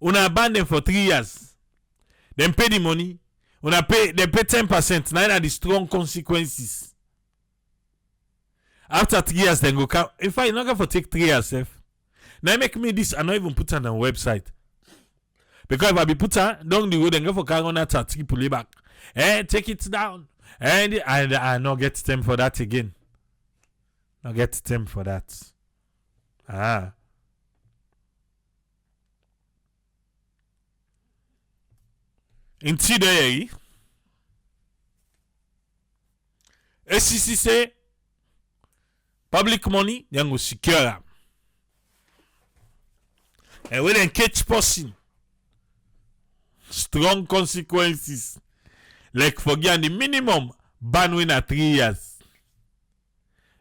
on abandon for 3 years. Then pay the money, they pay 10%. Now are the strong consequences. After 3 years, then go count. In fact, you're not going to take 3 years, Seth. Now make me this, I not even put on the website. Because if I be put on down the road and go for car on that to pull it back. Take it down. And I not get time for that again. Not get time for that. In today, ACC say public money, they go secure am. And when they catch person, strong consequences. Like forget the minimum ban win at 3 years.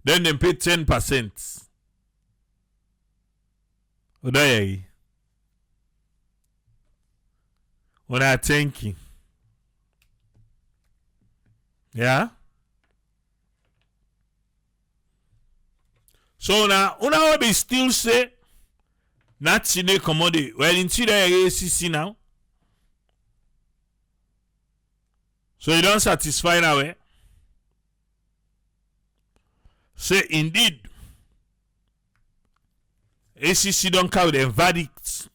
Then they pay 10%. Udayari. When I thinking. Yeah? So now, una be still say not today commodity. Well, in today ACC now. So you don't satisfy now, eh? Say indeed, ACC don't carry the verdicts.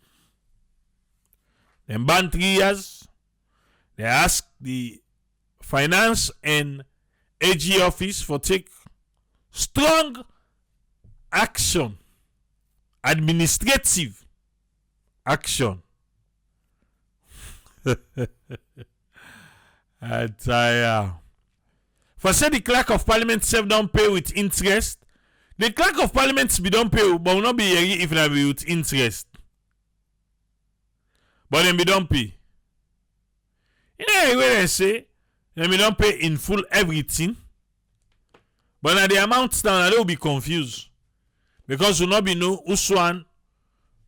They ban 3 years. They ask the finance and AG office for take strong action, administrative action. I tire. For say the clerk of parliament self don't pay with interest. The clerk of parliament be don't pay, but will not be here if not be with interest. But then be don't pay. You know where they say they be don't pay in full everything. But now the amount down, they will be confused. Because will not be no which one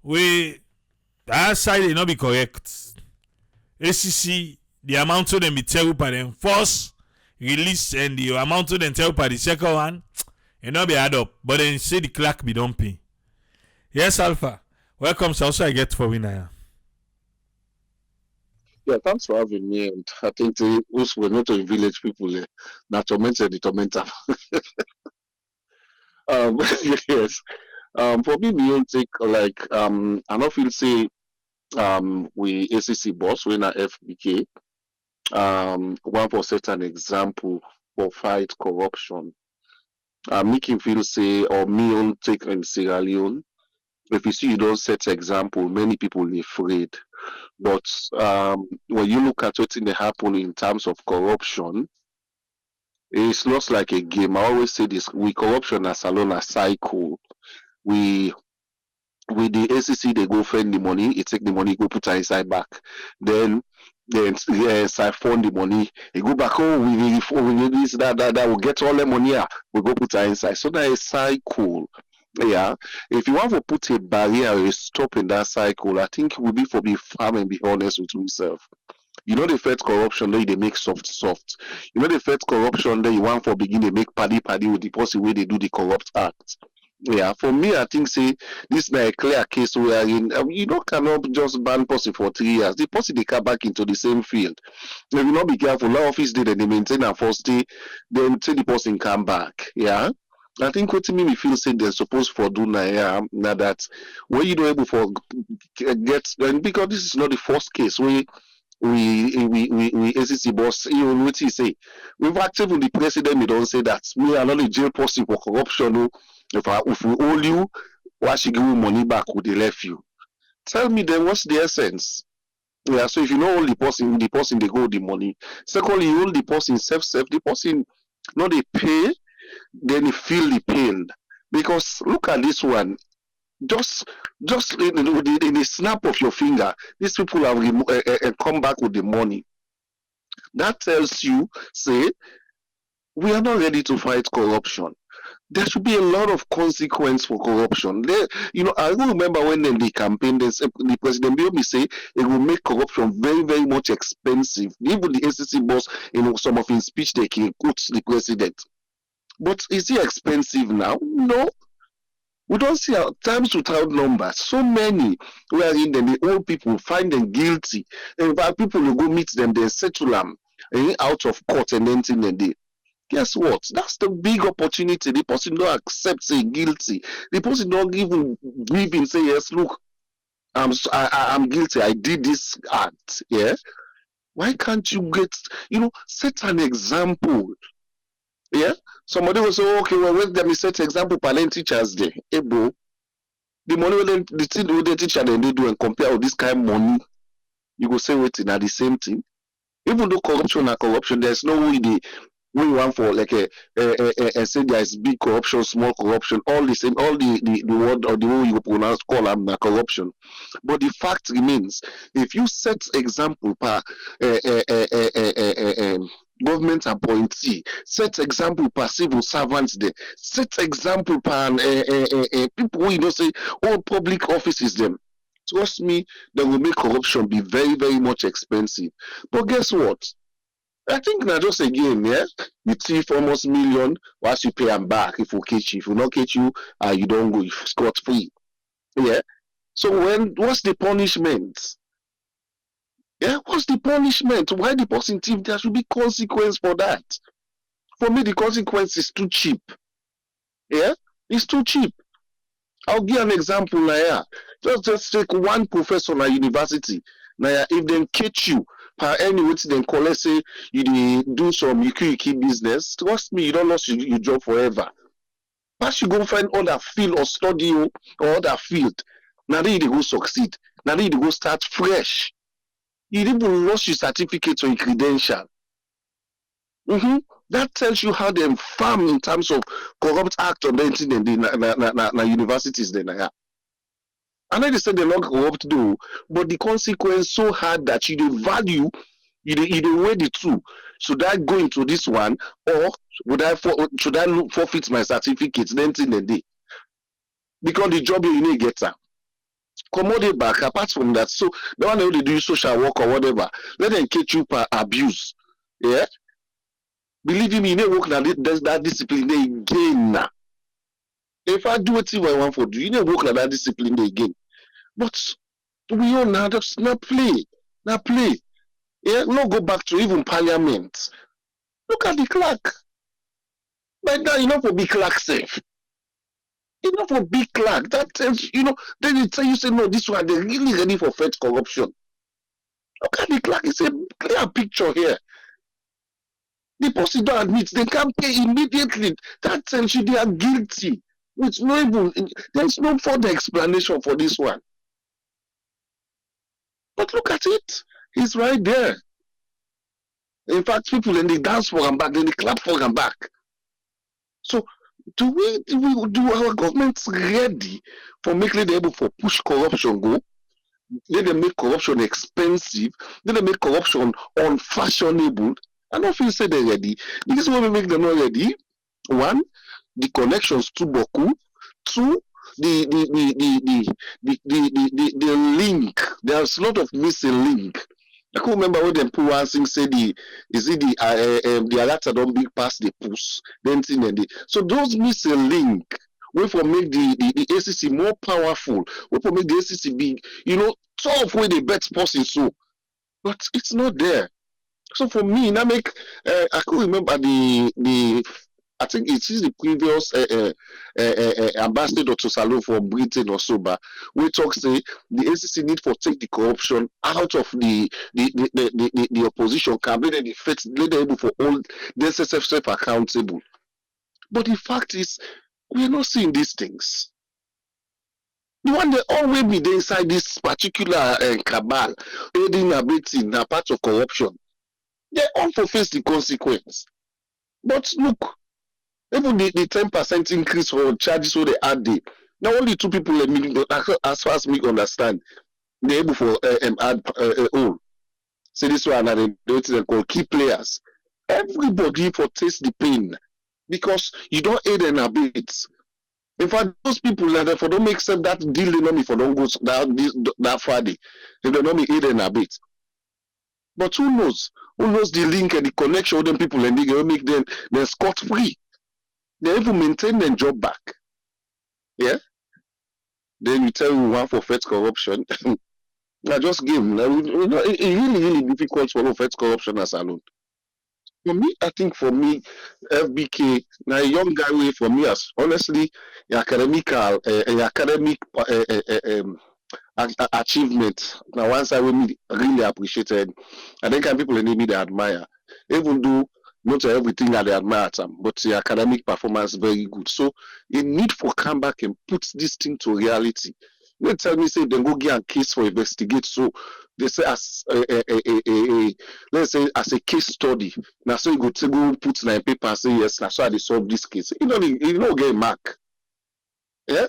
where that side will not be correct. ACC, the amount to them be tell by them first release and the amount to them tell by the second one, it not be add up. But then say the clerk be don't pay. Yes, Alpha. Welcome, so also I get for winner. Yeah, thanks for having me. And I think we're not in village people, not tormented the tormentor. Yes. For me, we don't take like I don't feel say we ACC boss when a FBK one for set an example for fight corruption. Make him feel say or me on take in Sierra Leone. If you see you don't set example, many people are afraid. But when you look at what happen in terms of corruption, it's not like a game. I always say this: we corruption as alone a cycle. We with the ACC they go spend the money, it take the money, go put it inside back. Then then siphon the money. He go back home, we this, that, will get all the money, we go put her inside. So that is cycle. Yeah. If you want to put a barrier or a stop in that cycle, I think it will be for be firm and be honest with himself. You know the first corruption that they make soft. You know the first corruption that you want for begin they make paddy with the person where they do the corrupt act. Yeah, for me, I think say this na a clear case where you know cannot just ban person for 3 years. The person they come back into the same field. If you not be careful, law office day then they maintain a first day, then say the person come back. Yeah. I think what me feel say they're supposed for do now, yeah, now that when you don't able for get and because this is not the first case where we ACC boss, you know what he say. We've acted the president, we don't say that we are not a jail person for corruption. Oh. If we owe you, why should give you money back? Would they left you? Tell me then what's the essence? Yeah, so if you know all the person they go the money. Secondly, you hold the person self, the person not they pay, then you feel the pain. Because look at this one, just in the snap of your finger, these people have come back with the money. That tells you, say, we are not ready to fight corruption. There should be a lot of consequence for corruption. There, I remember when in the campaign, the president made me say it will make corruption very, very much expensive. Even the ACC boss, some of his speech they can quote the president. But is it expensive now? No. We don't see times without numbers. So many wherein the old people find them guilty. In fact, people will go meet them, they settle them out of court and anything and they. Guess what? That's the big opportunity. The person don't accept say guilty. The person don't even give him say yes. Look, I'm guilty. I did this act. Yeah. Why can't you set an example? Yeah. Somebody will say, okay, well, when them set example, parent teachers day. Hey, bro, the money the thing the teacher then they do and compare with this kind of money, you go say waiting at the same thing. Even though corruption are corruption, there's no way we want for like say there is big corruption, small corruption, all the same, all the word or the way you pronounce call them corruption. But the fact remains, if you set example per government appointee, set example per civil servants there, set example per people who say all public offices them. Trust me, that will make corruption be very, very much expensive. But guess what? I think now just again, yeah, you thief almost million, once you pay them back if we catch you. If we not catch you, you don't go, you scot free. Yeah. So what's the punishment? Yeah, what's the punishment? Why the person thief? There should be consequence for that. For me, the consequence is too cheap. Yeah, it's too cheap. I'll give an example now. Yeah. Just take one professor at university. Now, if they catch you, per anyway, then collect say you do some UQ business. Trust me, you don't lose your job forever. But you go find other field or study or other field. Now then you go succeed. Now then you go start fresh. You even lost your certificate or your credential. That tells you how they farm in terms of corrupt act on the universities then. Yeah. I know they said they're not corrupt though, but the consequence so hard that you do value, you weigh the two. Should I go into this one, or should I forfeit my certificate? Then the day, because the job you need get commodate back. Apart from that, so the one they do social work or whatever, let them catch you per abuse. Yeah, believe me, you need work that discipline they gain now. If I do what I want for do, you need work that discipline they gain. But we all now just not play. Yeah, not go back to even parliament. Look at the clerk. Like that, you know, for big clerk safe. Enough for big clerk. That tells then they tell you say no, this one they're really ready for fight corruption. Look at the clerk, it's a clear picture here. The person don't admit they can't pay immediately. That tells you they are guilty. There's no further explanation for this one. But look at it. He's right there. In fact, people then they dance for him back, then they clap for him back. So do our government ready for making them able for push corruption go? They make corruption expensive. They make corruption unfashionable. I don't feel say they're ready. This is what we make them not ready. One, the connections to Boku. Two, the link. There's a lot of missing link. I can't remember when them put one thing say the alert don't big pass the push. Then thing and the so those missing link we for make the ACC more powerful. We for make the ACC big. Tough way they bet person so, but it's not there. So for me, that make I could remember the I think it is the previous ambassador to Salon for Britain or so, but we talk say the ACC need for take the corruption out of the opposition camp, let them let them able for all the SSF self accountable. But the fact is, we are not seeing these things. The one they always be there inside this particular cabal, aiding and abetting, na part of corruption. They all for face the consequence. But look, even the 10% increase for charges so they add there. Now only two people as far as me understand, they're able for add all. So this one and they call key players. Everybody for taste the pain because you don't aid and abet. In fact, those people that for don't make sense that deal they know for don't go that Friday. If they don't make aid and abet. But who knows? Who knows the link and the connection with them people and they will make them scot free. They even maintain their job back. Yeah? Then you tell me one for fight corruption. I just give. It's really difficult for fight corruption as alone. For me, I think for me, FBK, now a young guy way for me as honestly, academic achievement. Now one side we really appreciated. I think people in me they admire. Even though not everything that they admire them, but the academic performance very good. So you need for come back and put this thing to reality. They tell me say they go get a case for investigate. So they say as let's say as a case study. Now so you go to go put in paper and say yes, that's why they solve this case. You don't get a mark. Yeah?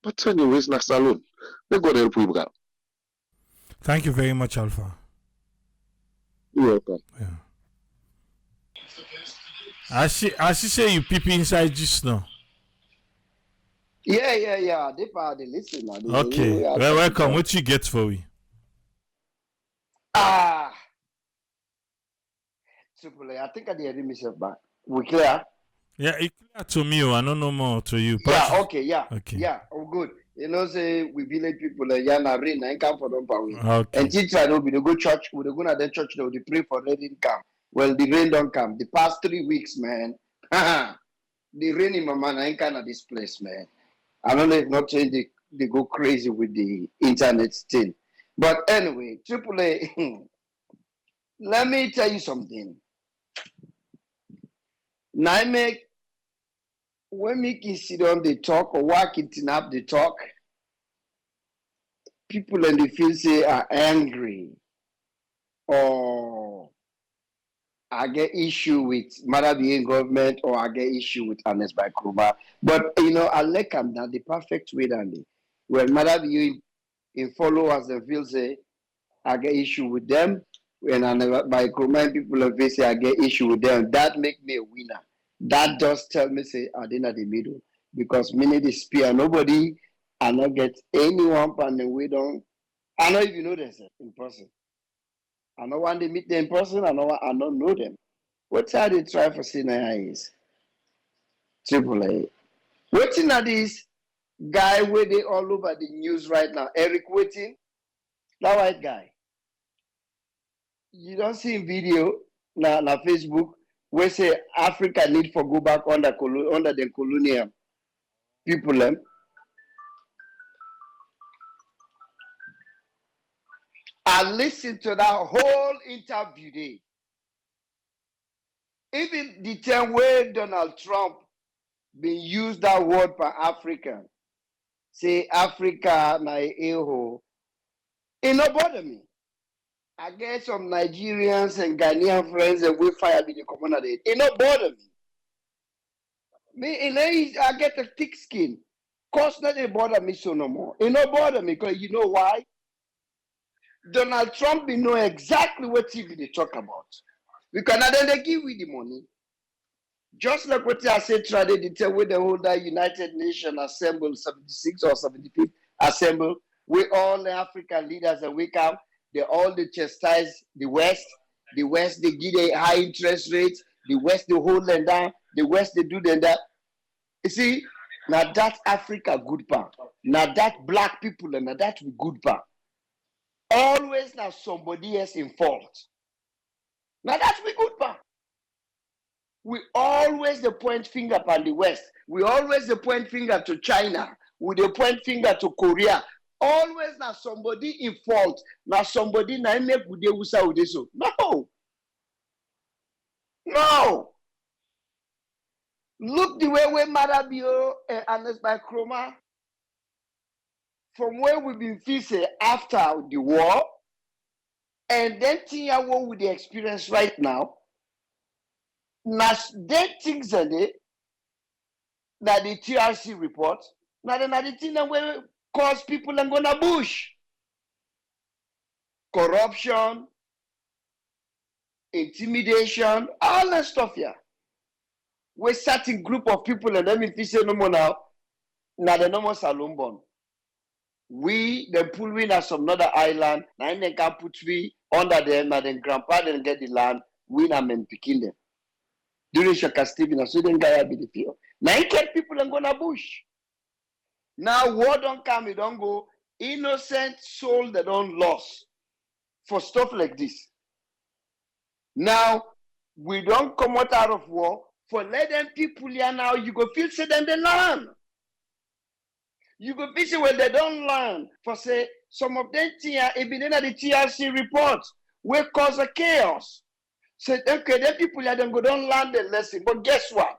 But anyways, na salon. Let God help you, bro. Thank you very much, Alpha. You're welcome. Yeah. I see say you peep inside just now. Yeah. They probably listen now. Okay. Well, welcome. What you get for me? Triple A. I think I did myself back. We clear? Yeah, it clear to me. I don't know more to you. Yeah, okay. Yeah. Oh, good. Say we village people, yana rain, and come for them power. Okay. And teacher, no, we go church, we go to the church, they pray for rain come. Well, the rain don't come. The past 3 weeks, man. The rain in my man, I ain't kind of this place, man. I don't know if not saying they go crazy with the internet thing. But anyway, Triple A, let me tell you something. Now when we can sit on the talk or walking up the talk, people in the field say are angry or I get issue with Marabian government or I get issue with Anes by Kuruma. But I like them that the perfect way than they. When Marabian in followers and feel say I get issue with them, when by Kuruma people of say I get issue with them, that make me a winner. That just tell me say I didn't the middle. Because many the spear nobody I not get anyone and the way down. I don't even know them in person. I don't want to meet them in person. I don't know them. What's how they try for senior is Triple A. Waiting at this guy where they all over the news right now. Eric Waiting, that white guy. You don't see video na Facebook where say Africa need for go back under the colonial people. I listened to that whole interview there. Even the time where Donald Trump been used that word for African, say Africa na eho, it no bother me. I get some Nigerians and Ghanaian friends that will fire me the community. It no bother me. I get a thick skin. Cause not it bother me so no more. It no bother me because you know why? Donald Trump be know exactly what TV they talk about. Because now then they give we the money. Just like what I said today, they tell where the whole that United Nations assembled 76 or 75 assemble, where all the African leaders that wake up, they all they chastise the West. The West they give a high interest rates. The West they hold them down. The West they do them that. You see, now that Africa good part. Now that black people and now that we good part. Always now somebody else in fault. Now that's we good part. We always the point finger upon the West. We always the point finger to China. We the point finger to Korea. Always now somebody in fault. Now somebody now make good usa with this. No. No. Look the way we Marabio and by Chroma. From where we've been facing after the war, and then Tia what with the experience right now. Now, they things that the TRC report, now the thing that will cause people and go to bush. Corruption, intimidation, all that stuff here. We're certain group of people and then if you say no more now the no more salon born. We then pull in at some other island, now they can put we under them, and then grandpa then get the land, we na men picking them. During Shaka Stephen, so then guy be the field. Now he kept people and go to bush. Now war don't come, it don't go. Innocent soul that don't lost for stuff like this. Now we don't come out of war for let them people here now. You go feel say them they learn. You go feel say when they don't learn. For say some of them here, even in the TRC report, will cause a chaos. So okay, then people let them go don't learn the lesson. But guess what?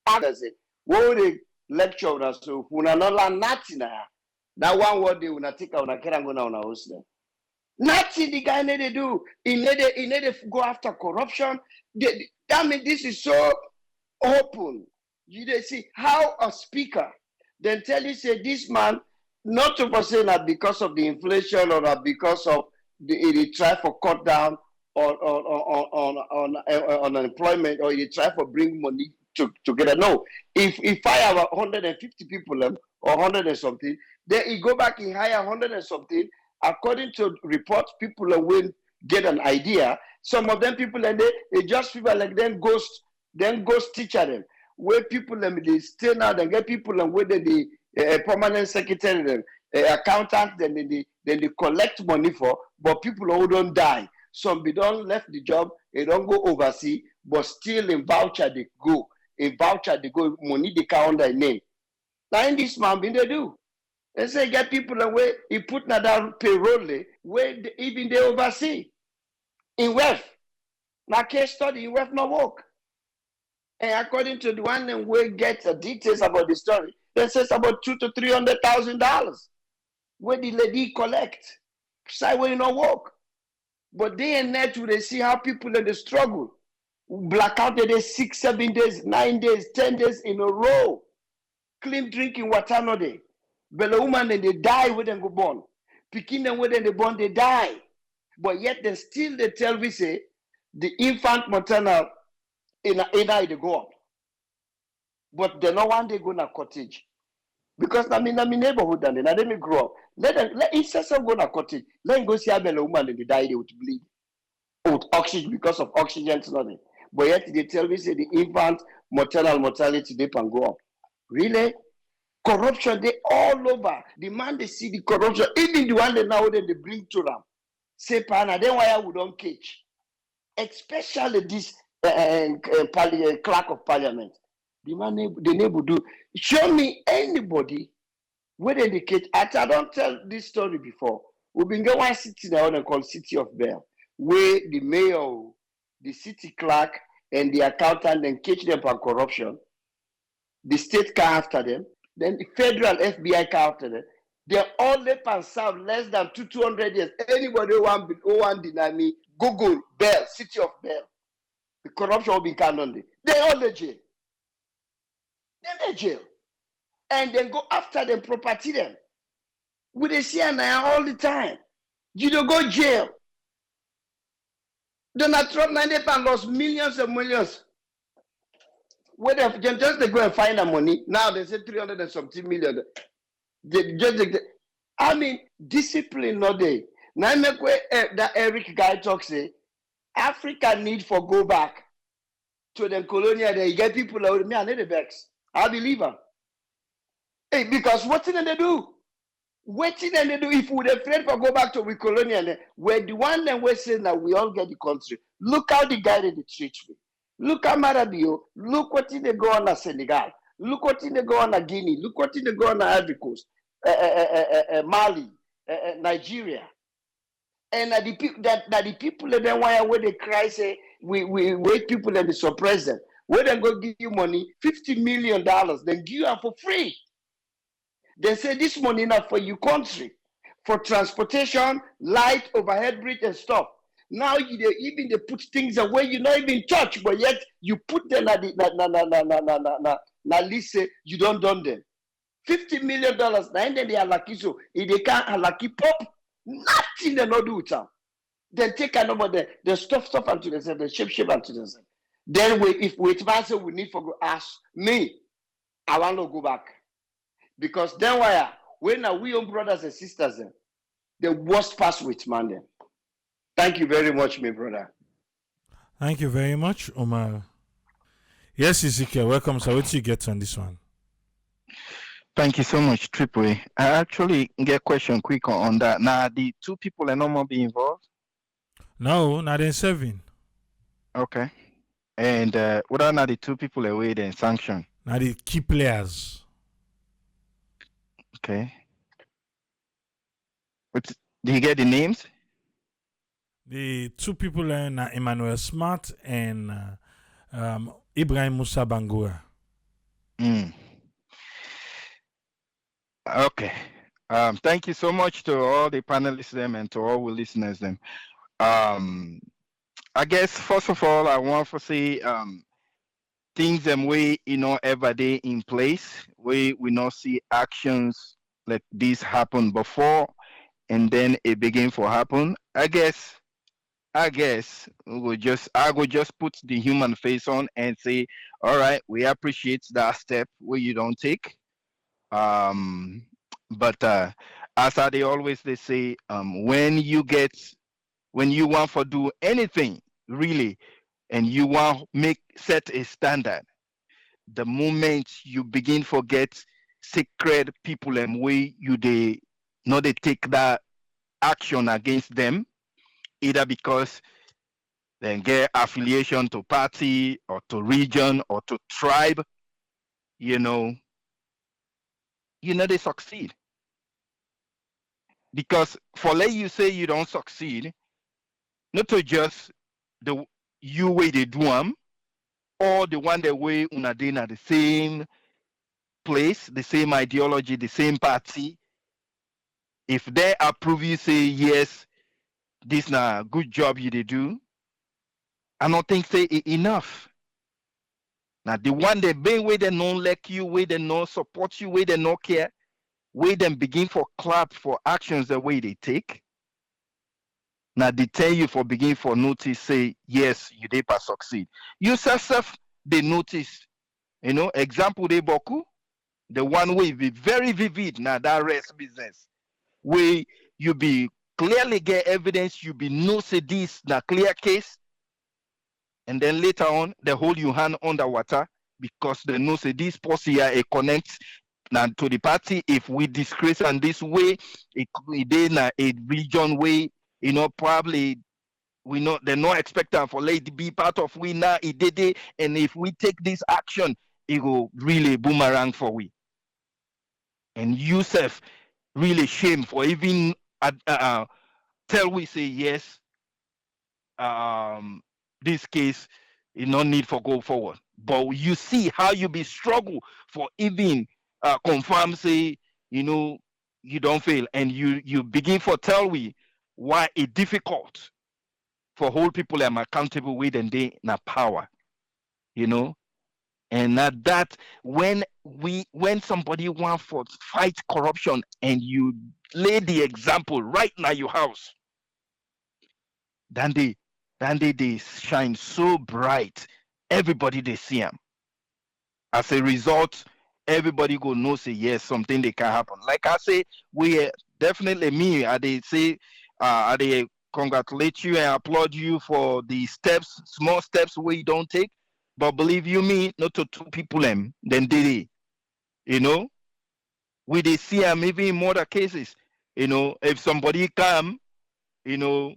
After say, what they lecture us so we not learn nothing now. That one word they will not take out and go now house them. Nothing the guy need to do. He need to go after corruption. That means this is so open. You see how a speaker then tell you say this man not to say that because of the inflation or that because of the try for cut down on unemployment or you try for bring money together. No, if I have 150 people or 100 and something, then he go back and hire 100 and something. According to reports, people will get an idea. Some of them people and they just people like then ghost teacher them. Where people they stay now, they get people and where the permanent secretary them, accountant, then they collect money for, but people who don't die. Some be don't left the job, they don't go overseas, but still in voucher they go. In voucher they go, money they count on their name. Now in this man, they do. They say get people away, he put another payroll where even they oversee. In wealth. Now case study, in wealth no work. And according to the one that we get the details about the story, they says about $200,000 to $300,000 where the lady collect. Side where you no work. But day and night they see how people in the struggle. Blackout they 6, 7 days, 9 days, 10 days in a row. Clean drinking water no day. Bella woman and they die when they go born. Picking them when they born, they die. But yet they still they tell we say the infant maternal in they go up. But they no one they go na cottage. Because I mean neighborhood and then let me grow up. Let each person go na cottage. Let him go see a bella woman and they die, they would bleed. With oxygen because of oxygen nothing. But yet they tell me say the infant maternal mortality they can go up. Really? Corruption, they all over. The man they see the corruption, even the one they now they bring to them. Say, Pana, then why we don't catch? Especially this clerk of parliament. The man they never do. Show me anybody where they catch. I don't tell this story before. We've been going one city now called City of Bell, where the mayor, the city clerk, and the accountant then catch them for corruption. The state car after them. Then the federal FBI car after them. They all left and serve less than 200 years. Anybody who want deny me, Google Bell, City of Bell. The corruption will be canon. They all the jail. Then they jail. And then go after them, property them. We they see now all the time. You don't go jail. Donald Trump 90 lost millions and millions. When they just they go and find the money, now they say 300 and something million. I mean, discipline not there. Now make way that Eric guy talks say Africa need for go back to the colonial. They get people out. Me and the vex. I believe them. Hey, because what did they do? What did they do? If we afraid for go back to we colonial, we're the one that we say that we all get the country. Look how the guy did treat me. Look at Marabio. Look what did they go on at Senegal. Look what did they go on at Guinea. Look what did they go on at Ivory Coast, Mali, Nigeria. And the people that then why they cry say we wait people and they suppress them. Where they go give you money, $50 million, then give you for free. They say this money not for your country, for transportation, light, overhead bridge and stuff. Now they put things away you not even touch, but yet you put them at na list say you don't done them. $50 million. Now then they are lucky so if they can't lucky pop, nothing they not do with them. Then take another they stuff unto themselves, they shape unto themselves. Then if master we need for go ask me, I want to go back. Because then why when are we own brothers and sisters then? The worst pass with man then. Thank you very much, my brother. Thank you very much, Omar. Yes, Ezekiel, welcome. So what you get on this one? Thank you so much, Triple A. I actually get a question quick on that. Now, the two people are no more be involved? No, not in 7. Okay. And what are now the two people away then sanction? Now the key players. Okay. But do you get the names? The two people are Emmanuel Smart and Ibrahim Musa Bangura. Okay. Thank you so much to all the panelists them and to all the listeners them. I guess first of all I want to say things them way every day in place. We not see actions like this happen before and then it begin to happen. I guess I will just put the human face on and say, all right, we appreciate that step where you don't take. But as they always they say, when you want to do anything really, and you want set a standard, the moment you begin forget sacred people and way they take that action against them, either because they get affiliation to party or to region or to tribe, they succeed. Because for let you say you don't succeed, not to just you way they do them, or the one that way una dey at the same place, the same ideology, the same party. If they approve you say yes, this na good job you they do, I don't think say enough. Now the one that been way they don't like you, way they don't support you, way they don't care, way them begin for clap for actions the way they take. Now they tell you for begin for notice say yes you dey pas succeed. You self they notice, example they boku, the one way be very vivid now that rest business. Where you be clearly get evidence, you be no say this na clear case, and then later on they hold your hand underwater because they know say this posse here a connect now to the party. If we disgrace and this way, it in a region way, probably we know they're not expecting for late to be part of we now it did it, and if we take this action, it will really boomerang for we. And Yusuf really shame for even tell we say yes, this case is no need for go forward. But you see how you be struggle for even confirm say you don't fail, and you begin for tell we why it's difficult for hold people am accountable with and they na power, and that when somebody want for fight corruption and you lay the example right now your house, then they shine so bright. Everybody they see them. As a result, everybody go know say yes, something they can happen. Like I say, we definitely me. I they say, I they congratulate you and applaud you for the steps, small steps we don't take. But believe you me, not to two people them, then they, you know, we they see them even in murder cases. If somebody come, you know,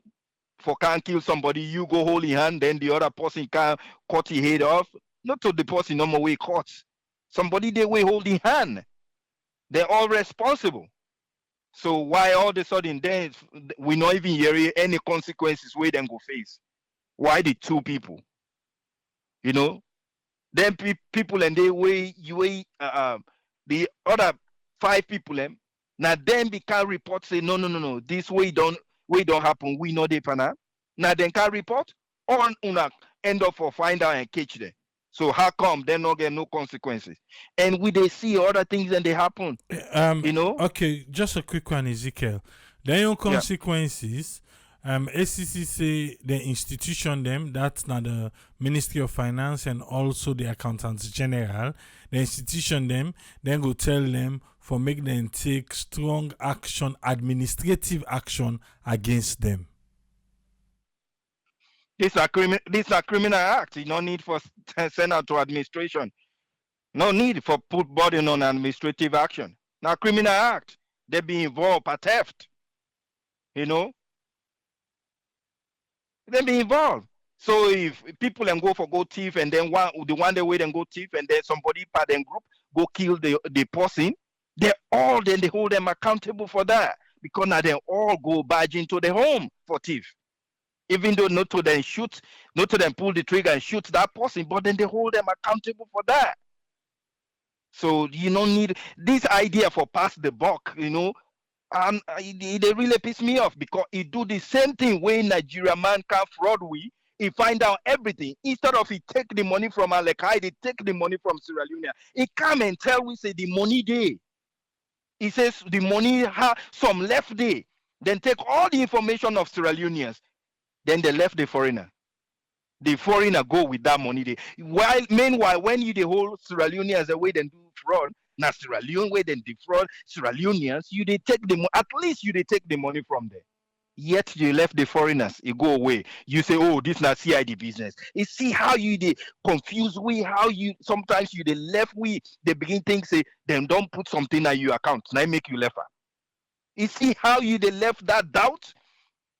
for can't kill somebody, you go hold your hand, then the other person can cut his head off. Not to the person no more way caught. Somebody they way hold the hand. They're all responsible. So why all of a sudden then we not even hear any consequences where them go face? Why the two people? You know, then people and they way you way the other five people them now then they can report say no this way don't happen we know they pana now then can report or una end up for find out and catch them. So how come they not get no consequences? And we they see other things and they happen, you know? Okay, just a quick one, Ezekiel. There are Yeah. consequences. ACC say the institution them, that's not the Ministry of Finance and also the Accountants General. The institution them, then go tell them for make them take strong action, administrative action against them. This a criminal act. You no need for send out to administration. No need for put burden on administrative action. Now criminal act. They be involved for theft. You know, they be involved. So if people then go for go thief and then the one day way then go thief and then somebody part them group go kill the person, they all then they hold them accountable for that because now they all go barge into the home for thief. Even though not to them shoot, not to them pull the trigger and shoot that person, but then they hold them accountable for that. So you don't need this idea for pass the buck, you know. And they really piss me off because he do the same thing when Nigeria man can fraud we. He find out everything. Instead of he take the money from Alekai, they take the money from Sierra Leone. He come and tell we say the money day. He says the money some left day. Then take all the information of Sierra Leoneans. Then they left the foreigner. The foreigner go with that money. Meanwhile, when you the whole Sierra Leoneans the way they do fraud, now Sierra Leone way they defraud Sierra Leoneans, you they take the at least you they take the money from there. Yet you left the foreigners, you go away. You say, oh, this not CID business. You see how you they confuse we, how you sometimes you they left we, they begin things say, then don't put something in your account. Now make you left. You see how you they left that doubt?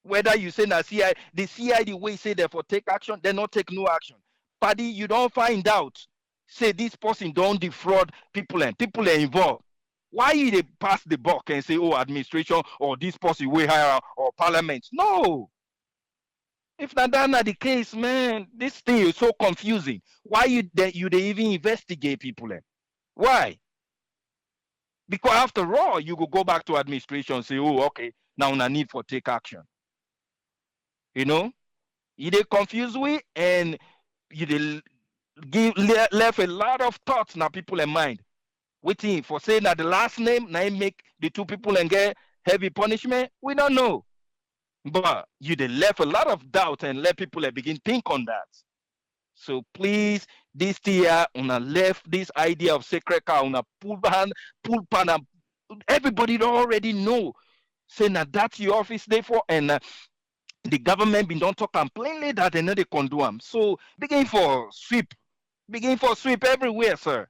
Whether you say na CID, the CID way say therefore take action, they not take no action. Paddy, you don't find out. Say this person don't defraud people and people are involved. Why you they pass the buck and say, oh, administration or this person way higher or parliament? No. If that not the case, man, this thing is so confusing. Why you they even investigate people? Why? Because after all, you go back to administration and say, oh, okay, now I need for take action. You know, you they confuse we and you they left a lot of thoughts now people in mind. Waiting for saying that the last name now make the two people and get heavy punishment. We don't know, but you they left a lot of doubt and let people begin think on that. So please, this year on a left this idea of sacred cow on a pull pan. Everybody don't already know. Saying that that's your office there for and. The government been don't talk plainly that they know they can do them. So begin for sweep everywhere, sir.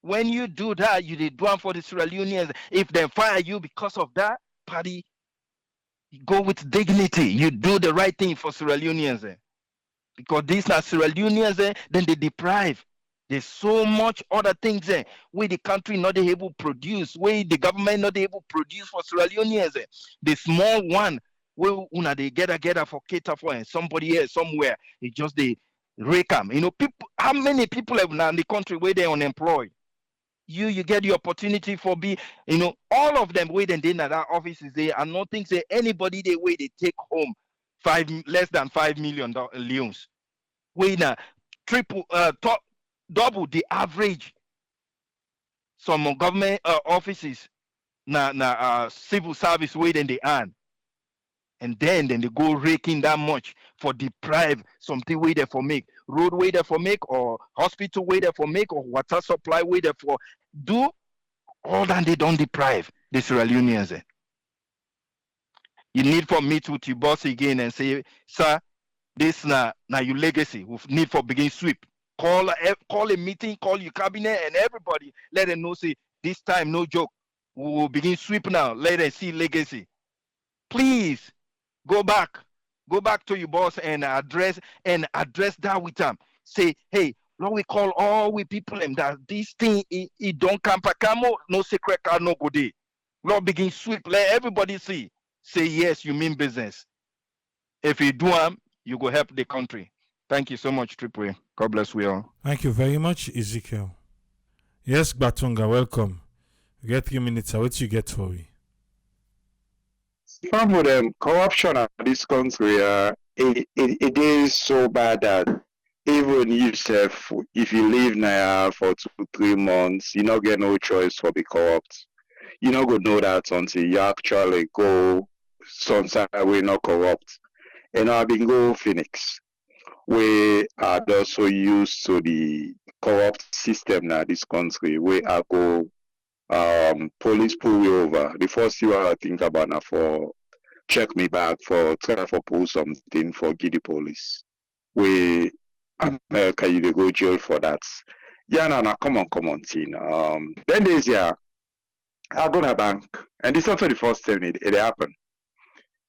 When you do that, you did do them for the Sierra Leoneans. If they fire you because of that, party, you go with dignity. You do the right thing for Sierra Leoneans. Because these are Sierra Leoneans, then they deprive. There's so much other things where the country not able to produce, where the government not able to produce for Sierra Leoneans. The small one where una they gather for cater for and somebody else somewhere it just they rake them. You know, people how many people have now in the country where they're unemployed? You get the opportunity for you know, all of them where then at that office is there and nothing say anybody they way they take home less than $5 million leons. Where now triple double the average some government offices na civil service way then they earn. And then they go raking that much for deprive something way there for make, road way there for make, or hospital way there for make, or water supply way there for do all that they don't deprive the Sierra Leoneans. You need for meet with your boss again and say, sir, this now your legacy. We need for begin sweep. Call a meeting, call your cabinet and everybody. Let them know, say, this time, no joke. We will begin sweep now. Let them see legacy. Please go back to your boss and address that with them. Say, hey, Lord, we call all we people them that this thing it don't come camo, no secret car, no go day. Lord, begin sweep. Let everybody see. Say yes, you mean business. If you do them, you go help the country. Thank you so much, Tripwe. God bless we all. Thank you very much, Ezekiel. Yes, Batunga, welcome. You get 3 minutes. What you get for me? Some of them corruption in this country, it is so bad that even yourself, if you live now for 2-3 months, you not get no choice for be corrupt. You not go know that until you actually go sometimes we not corrupt. And I've been go Phoenix. We are also used to the corrupt system now this country. We are go police pull me over. The first thing I think about now for check me back for try for pull something for give the police. We America you dey go jail for that. Yeah, no, come on, thing. Then there's I go to bank and this is not the first time it happened.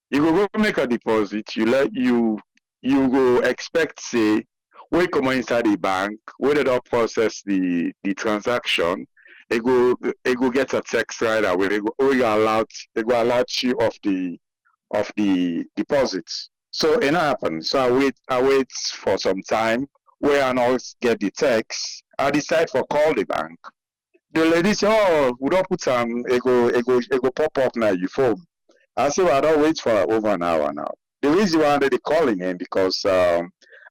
You go make a deposit, you go expect say we come inside the bank, we did not process the transaction, they go get a text right away, they go allow you of the deposits. So it happens. So I wait for some time where I not get the text. I decide for call the bank. The lady say, oh, we don't put some it go pop up now your phone. I say, well, I don't wait for over an hour now. The reason why they calling him because I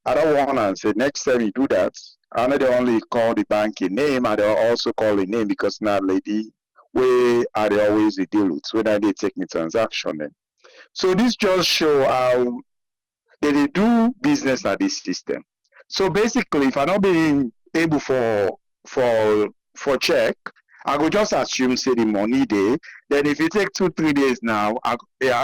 don't want to say next time you do that, I know they only call the banking name and they also call the name because now lady where are they always the deal with whether they take me transaction then. So this just show how they do business at this system. So basically if I'm not being able for check, I go just assume say the money there. Then if you take 2-3 days now, I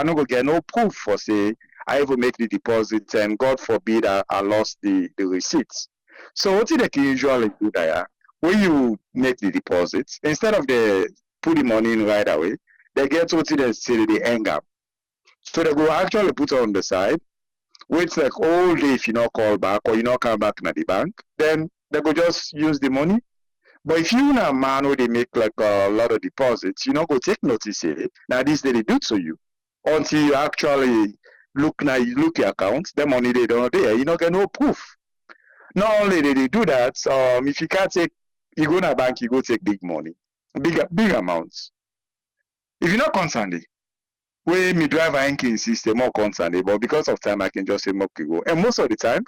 not go get no proof for say I ever make the deposit and God forbid I lost the receipts. So what they can usually do there, when you make the deposit, instead of they put the money in right away, they get what they say they hang up. So they go actually put it on the side, wait like all day if you not call back or you not come back to the bank, then they go just use the money. But if you na man who they make like a lot of deposits, you not go take notice it. Now this they do to you until you actually look your account, the money they don't there, you not get no proof. Not only did they do that, if you can't take, you go to a bank, you go take big money, big amounts. If you're not concerned, way me drive a banking system more concerned, but because of time I can just say okay go. And most of the time,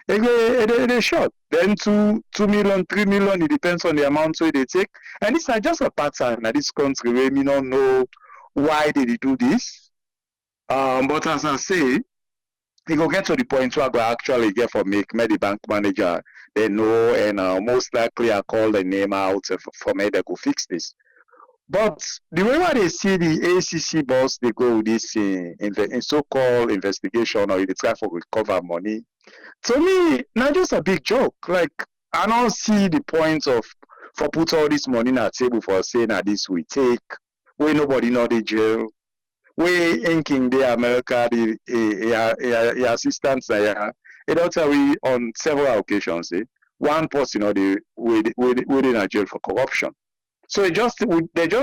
they short. Then 2 million, 3 million, it depends on the amount so they take. And it's not just a pattern at this country where we don't know why did they do this. But as I say, it will get to the point where I go actually get for make the bank manager they know and most likely I call the name out for me they go fix this. But the way why they see the ACC boss they go with this in so-called investigation or they try for recover money, to me not just a big joke. Like I don't see the point of for put all this money on the table for saying that this we take where nobody know the jail. We inking the America, the assistants there. It also we on several occasions. One person, they in a jail for corruption. So they just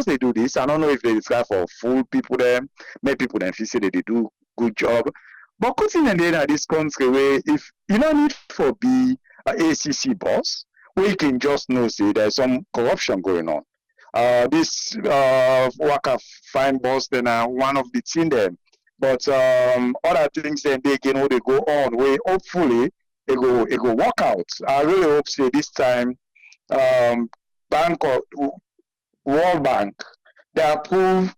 they do this. I don't know if they try for fool people them, make people them feel say they do good job. But cutting in the this country where if you don't need for be a ACC boss, we can just know say there's some corruption going on. This worker fine boss then one of the team them. But other things then they can they go on where hopefully it go work out. I really hope say this time bank or World Bank they approve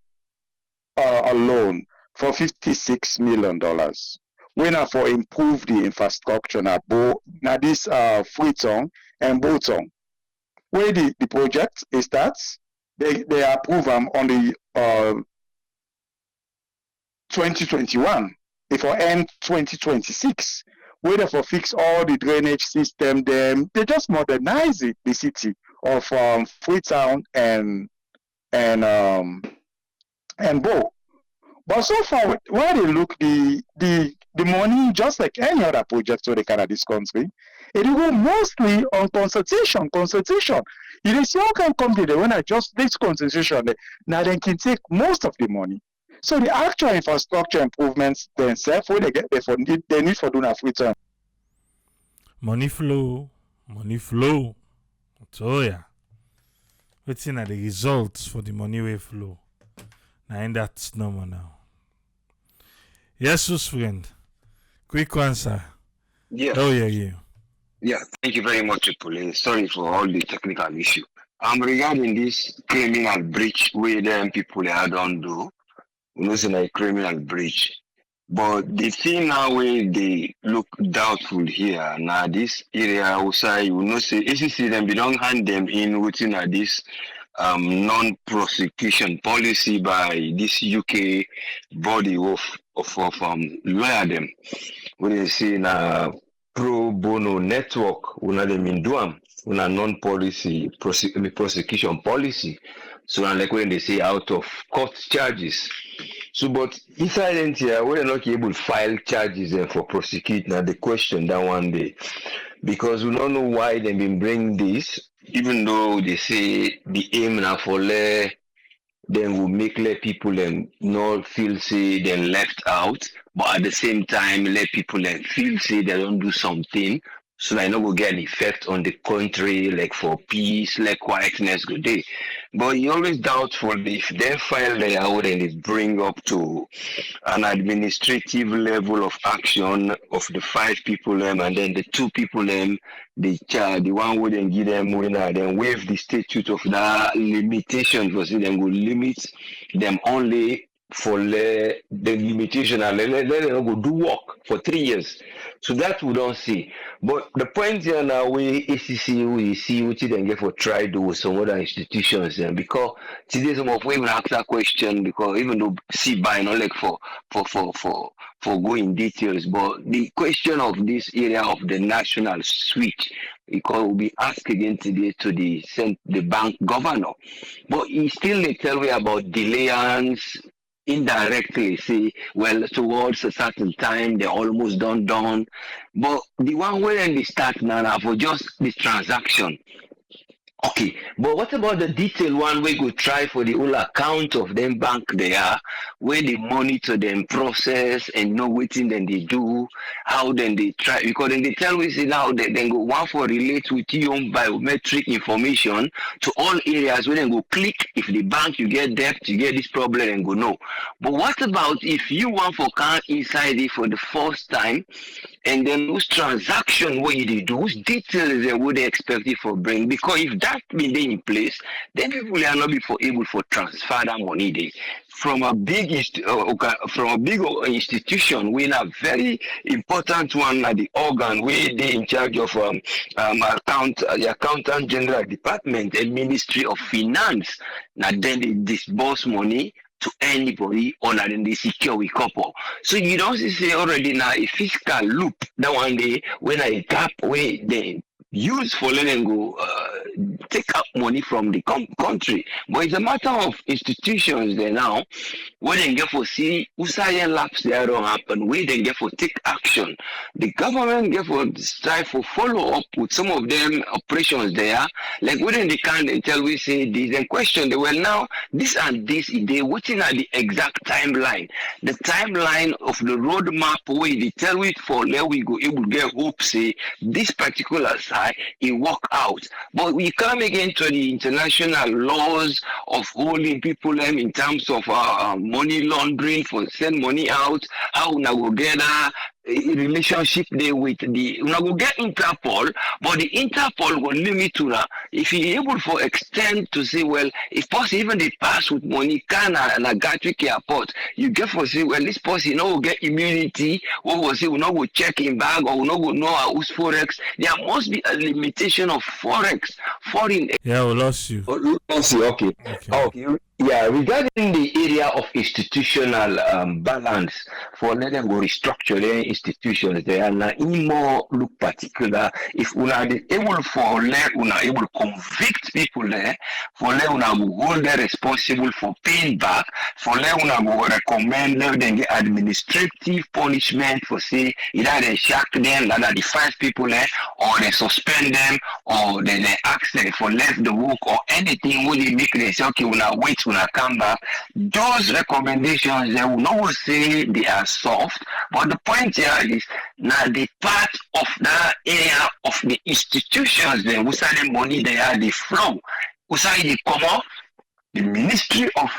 a loan for $56 million. When I for improve the infrastructure na this Freetown and Boton. Where the project starts, they approve them on the 2021. If for end 2026, where they for fix all the drainage system, them they just modernize it, the city of Freetown and Bo. But so far, when they look the money, just like any other project so they can this country, it will go mostly on consultation. You know, see how can company when I just this consultation, now they can take most of the money. So the actual infrastructure improvements themselves, when they get there for they need for doing a free time. Money flow. So yeah. Waiting at the results for the money way flow. Now that's normal now. Yes, friend. Quick answer. Yes. Oh yeah. Yeah, thank you very much, Police. Sorry for all the technical issue. Regarding this criminal breach where them people don't do, we know it's a criminal breach. But the thing now where they look doubtful here, now this area outside, you know, say ACC them, they don't hand them in within this non-prosecution policy by this UK body of lawyer them. When they say na pro bono network, una them in duam, una non-policy prosecution policy. So like when they say out of court charges. So, but inside here, we're not able to file charges for prosecute. Now the question that one day, because we don't know why they've been bringing this, even though they say the aim now for then will make let people not feel say they're left out, but at the same time let people feel say they don't do something. So I not go get an effect on the country, like for peace, like quietness, good day. But you always doubtful if they file their out and it bring up to an administrative level of action of the 5 people and then the 2 people the one would then give them winner, then waive the statute of that limitation for them will limit them only for the limitation and let them go do work for 3 years. So that we don't see. But the point here now we ACC we see what you then get for try do with some other institutions and because today some of we will ask that question because even though see by not like for going details, but the question of this area of the national switch because will be asked again today to the bank governor. But he still they tell me about delayance indirectly say well towards a certain time they're almost done but the one where they start now for just the transaction. Okay, but what about the detailed one we go try for the whole account of them bank they are, where they monitor them process and know what thing then they do, how then they try because then they tell us now that then go one for relate with your own biometric information to all areas where then go click if the bank you get debt, you get this problem and go no. But what about if you want for count inside it for the first time and then those transaction what you do, whose details they would they expect it for bring because if that been there in place, then people are not able for transfer that money there from a big institution. We have very important one at the organ where they in charge of the accountant general department and Ministry of Finance. Now then they disburse money to anybody or then they secure we couple. So you don't say already now a fiscal loop that one day when I gap way they use for letting go take up money from the country. But it's a matter of institutions there now when they get for see Usayan laps there don't happen, where they get for take action. The government get for strive for follow up with some of them operations there. Like when they can they tell we say this and question they well now this and this they waiting at the exact timeline. The timeline of the roadmap where they tell we for there we go able to get hope say this particular side it work out. But we come again to the international laws of holding people in terms of money laundering for send money out, how now go get relationship there with the una go get Interpol, but the Interpol will limit to if you able for extend to say, well, if possible even they pass with money can na Gatwick airport, you get for say, well, this person no go get immunity, or will say we no go check in bag, or we no go know how use forex. There must be a limitation of forex, foreign. Yeah, we lost you. Let's see, okay. Okay. Yeah, regarding the area of institutional balance for let them go restructure their institutions, they are not more look particular. If una are able for let una able convict people there, for let una go hold them responsible for paying back, for let una go recommend let them get administrative punishment for say either they shack them, either they fine people there, or they suspend them, or they ask them for left the work or anything when they make them say, okay, una wait, una come back. Those recommendations, they will not say they are soft, but the point here is now the part of that area of the institutions, then we say the money they are the flow. We say the come up, the Ministry of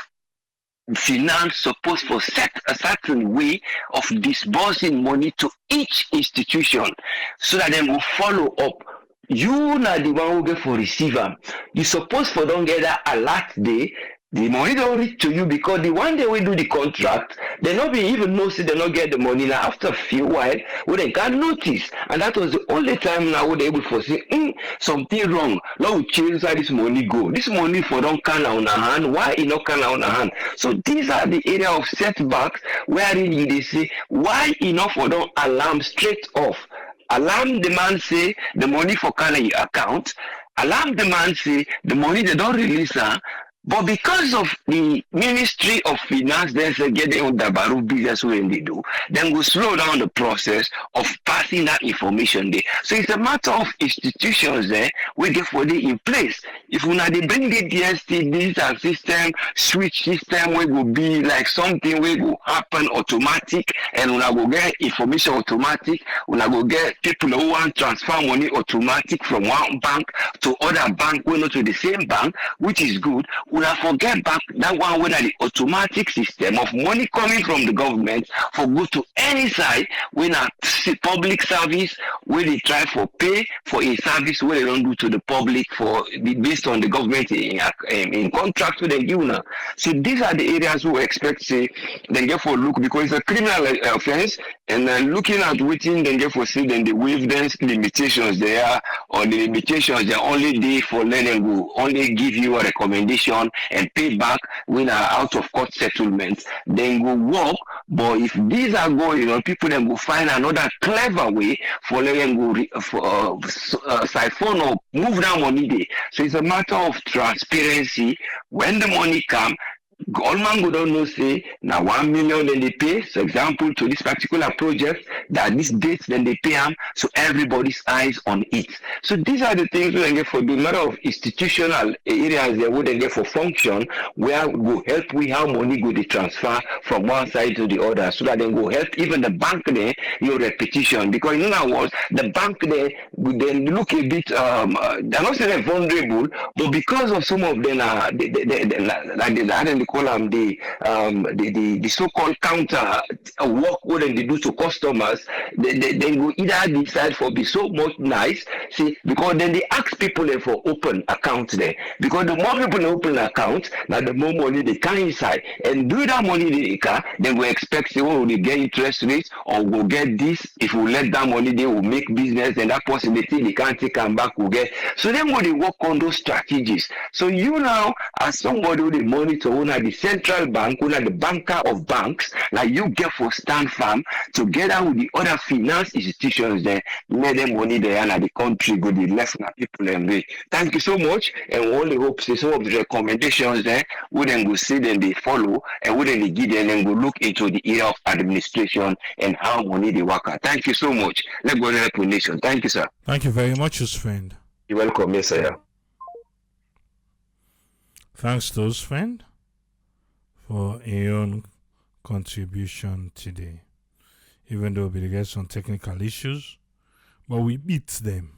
Finance supposed to set a certain way of disbursing money to each institution so that they will follow up. You not the one who get for receiver. You supposed for don't get that alert day. The money don't reach to you because the one day we do the contract, they not be even know say they not get the money now after a few while when they got notice. And that was the only time now we able to say something wrong. Now we change how this money go. This money for don't can on our hand. Why it not can on our hand? So these are the area of setbacks wherein they say why enough for don't alarm straight off. Alarm demand say the money for Kana account. Alarm demand say the money they don't release but because of the Ministry of Finance, there's a getting on the Baru business when they do, then we'll slow down the process of passing that information there. So it's a matter of institutions there, we get for the in place. If we not they bring the DST, digital system, switch system, we will be like something we will happen automatic, and we go get information automatic, we go get people who want transfer money automatic from one bank to other bank, we not to the same bank, which is good. We have forget back that one whether the automatic system of money coming from the government for go to any side when a public service where they try for pay for a service where they don't do to the public for based on the government in contract with the union. So these are the areas we expect say they get for look because it's a criminal offense and looking at waiting they get for say then the waive limitations there or the limitations they are only there for let them go only give you a recommendation and pay back when are out of court settlements, then go work. But if these are going on, people then go find another clever way for letting go siphon or move that money there. So it's a matter of transparency. When the money come, Goldman go don't know say now 1 million then they pay. So example to this particular project that this date then they pay them so everybody's eyes on it. So these are the things we can get for the matter of institutional areas they wouldn't get for function where we go help we how money go the transfer from one side to the other so that then go help even the bank there your repetition because in other words the bank there would then look a bit they're not saying vulnerable but because of some of them they call them the so-called counter work what they do to customers they go either decide for be so much nice see because then they ask people for open account there because the more people open account now the more money they can inside and do that money they can then we expect they will get interest rates or will get this if we let that money they will make business and that possibility they can't take them back will get so then when they work on those strategies so you now as somebody who they monitor the central bank, the banker of banks, like you get for stand firm together with the other finance institutions there, let them money there and the country go the left now people and way. Thank you so much and we only hope say some of the recommendations there we then go see them they follow and we then they give them and go look into the area of administration and how money they work out. Thank you so much. Let's go to the recommendation. Thank you, sir. Thank you very much, Usfend. You're welcome, yes, sir. Thanks to Usfend for a own contribution today. Even though we get some technical issues, but we beat them.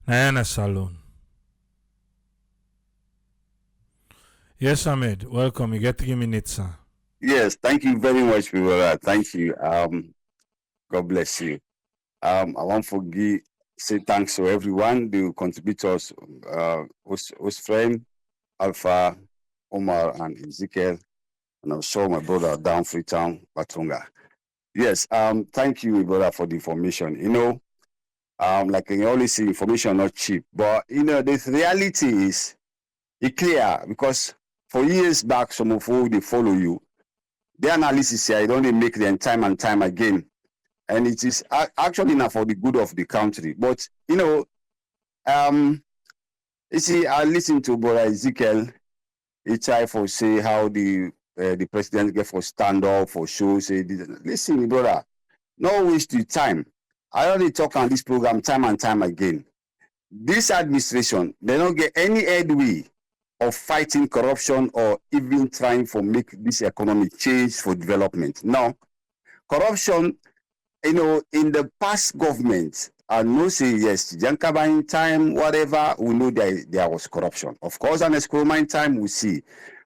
Nayana Salon. Yes, Ahmed. Welcome. You get 3 minutes, sir. Yes, thank you very much, people. Thank you. God bless you. I want to say thanks to everyone, the contributors, Osframe, Alpha, Omar, and Ezekiel, and also my brother down Freetown, Batunga. Yes, thank you, brother, for the information. Like I always say, information not cheap, but the reality is it's clear because for years back, some of who they follow you, the analysis here, don't they make them time and time again, and it is actually not for the good of the country. But you see, I listen to brother Ezekiel. He try for say how the president get for stand up for show. Say, listen, brother, no waste your time. I already talk on this program time and time again. This administration, they don't get any headway of fighting corruption or even trying to make this economy change for development. No, corruption, in the past government, I know say yes, Jankabine time, whatever, we know there was corruption. Of course, and Escromine time, we see.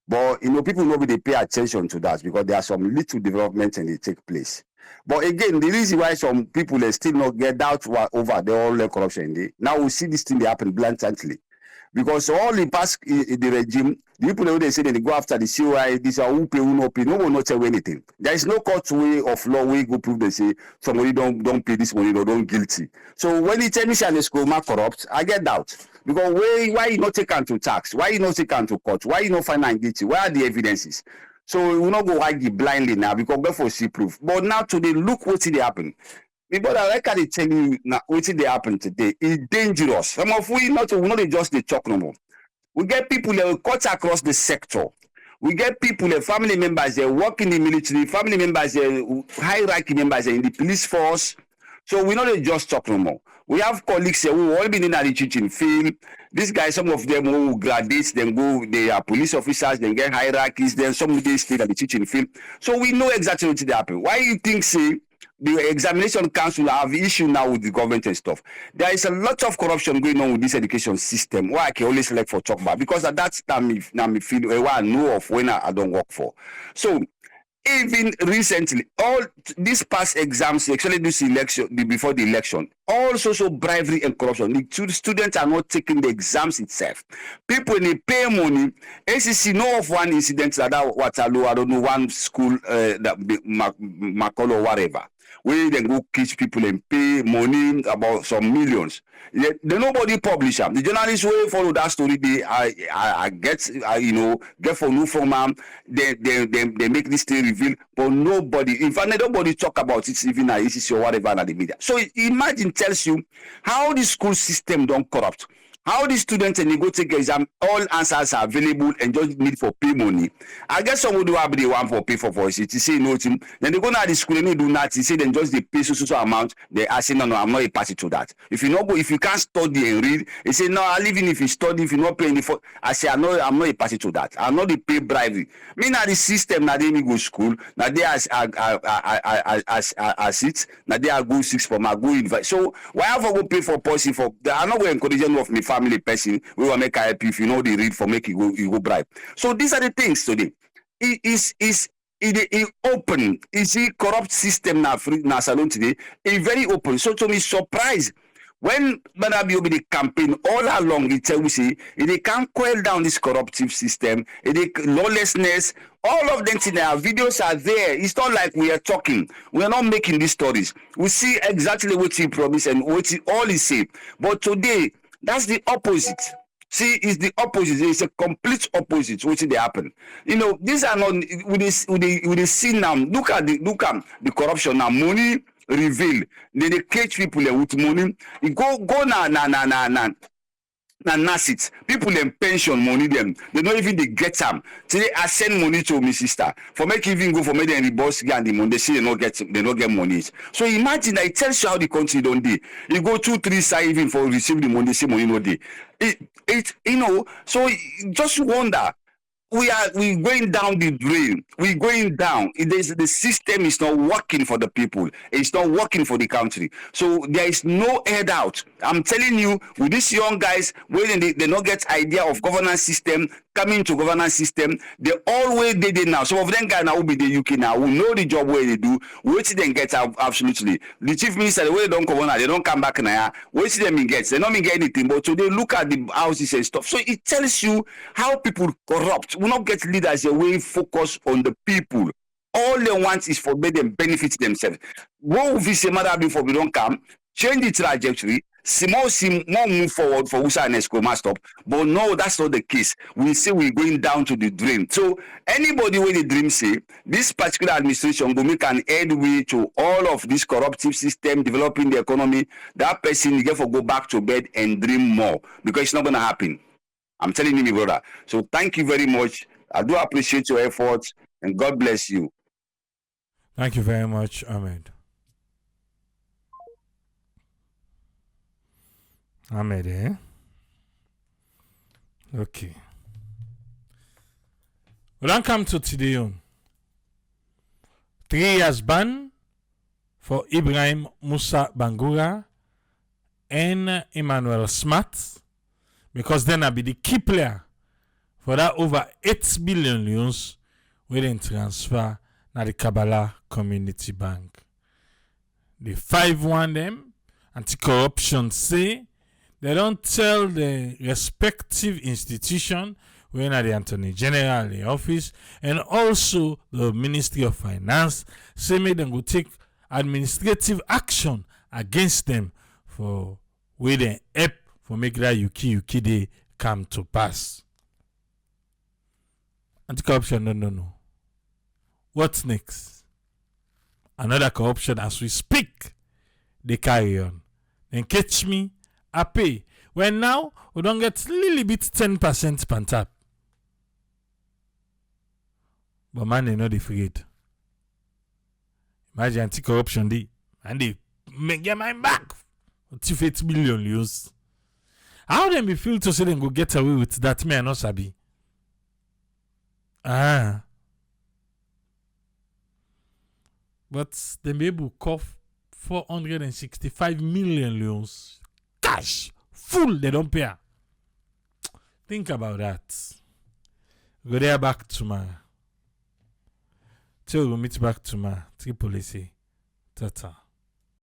But, people nobody pay attention to that because there are some little developments and they take place. But again, the reason why some people they still not get doubt over the whole corruption, now we see this thing they happen blatantly. Because all the past the regime, the people who they say they go after the COI, this are who pay, who not pay, no one not tell anything. There is no court way of law where you go prove they say somebody don't pay this money or don't guilty. So when they tell me Shanice Kroma corrupt, I get doubt. Because why you not take to tax? Why you not take to court? Why you not find and guilty? Where are the evidences? So we will not go argue blindly now because before see proof. But now today, look what did happen. Because like I tell you now, what did happen today? It's dangerous. Some of we not just the talk no more. We get people that will cut across the sector. We get people, family members, they work in the military, family members, hierarchy members in the police force. So we not just talk no more. We have colleagues who all been in the teaching field. These guys, some of them who graduate, then go, they are police officers, then get hierarchies, then some of them stay at the teaching field. So we know exactly what did happen. Why you think, say, the examination council have issue now with the government and stuff? There is a lot of corruption going on with this education system. Why I can always select for talk about because that's me feel what I know of when I don't work for. So even recently, all these past exams, actually this election, before the election, all social bribery and corruption. The students are not taking the exams itself. People they pay money. ACC know of one incident that Waterloo, I don't know, one school that Makolo or whatever, where they go catch people and pay money about some millions. They nobody publish them. The journalists who follow that story, I get for new from them. They make this thing reveal, but nobody, in fact, nobody talk about it even at ACC or whatever at the media. So imagine tells you how the school system don't corrupt. How the students and they go take exam, all answers are available and just need for pay money. I guess some would do have the one for pay for voice. It say no team. Then they go now the school and they do not. They say then just they pay so amount. They say no, I'm not a party to that. If you not go, if you can't study and read, they say no, I even if you study, if you not pay any for. I say I'm not a party to that. I'm not the pay bribery. Me now the system now they me go school. Now they as it. Now they are go 6 for my go invite. So why have I go pay for policy for? I'm not going to encourage any of me family person we will make help you if you know the read for make you go bribe. So these are the things today. It open. Is the corrupt system now salon today? It's very open. So to me surprised when Banabi be the campaign all along, it tell we say they can't quell down this corruptive system, lawlessness, all of them today. Our videos are there. It's not like we are talking. We are not making these stories. We see exactly what he promised and what he all he said. But today, that's the opposite. See, it's the opposite. It's a complete opposite. What did happen? These are not with the sin now. Look at the corruption now. Money reveal. They catch people with money. You go na nurses, people in pension money them. They don't even they get them. Today I send money to my sister for make even go for me and the boss and the money. They say they don't get money. So imagine that it tells you how the country don't do. You go 2-3 side even for receive the money, say money no day. So just wonder we going down the drain. We're going down. The system is not working for the people. It's not working for the country. So there is no head out. I'm telling you, with these young guys, when they not get idea of governance system, coming to governance system, they always did it now. Some of them guys now will be the UK now, who know the job where they do, wait till them get out absolutely. The chief minister, the way they don't come on, they don't come back now. Wait till them get. They don't get anything, but so they look at the houses and stuff. So it tells you how people corrupt. We not get leaders away focus on the people. All they want is for them benefit themselves. What if it's a matter before we don't come, change the trajectory, more move forward for USA and Escoma stop. But no, that's not the case. We say we're going down to the dream. So anybody with the dream say this particular administration will make an headway to all of this corruptive system developing the economy, that person therefore go back to bed and dream more because it's not gonna happen. I'm telling you, my brother. So thank you very much. I do appreciate your efforts and God bless you. Thank you very much, Ahmed. Ahmed, eh? Okay. We don't come to today on. 3 years ban for Ibrahim Musa Bangura and Emmanuel Smart, because then I'll be the key player for that over 8 billion loans within transfer na the Kabbalah Community Bank. The 5-1 them anti-corruption say they don't tell the respective institution when at the Attorney General the office and also the Ministry of Finance say make them go take administrative action against them for where they help for make that UK day come to pass. Anti-corruption, no. What's next? Another corruption as we speak. They carry on. Then catch me, I pay. When now we don't get little bit 10% per tap. But man, they not afraid. Imagine anti-corruption day. And they make their mind back. 8 million use. How them be feel to say them go get away with that? Me I not sabi. But they be able to cough 465 million loans cash full. They don't pay. Think about that. Go there back tomorrow. Till we meet back tomorrow. Triple C. Tata.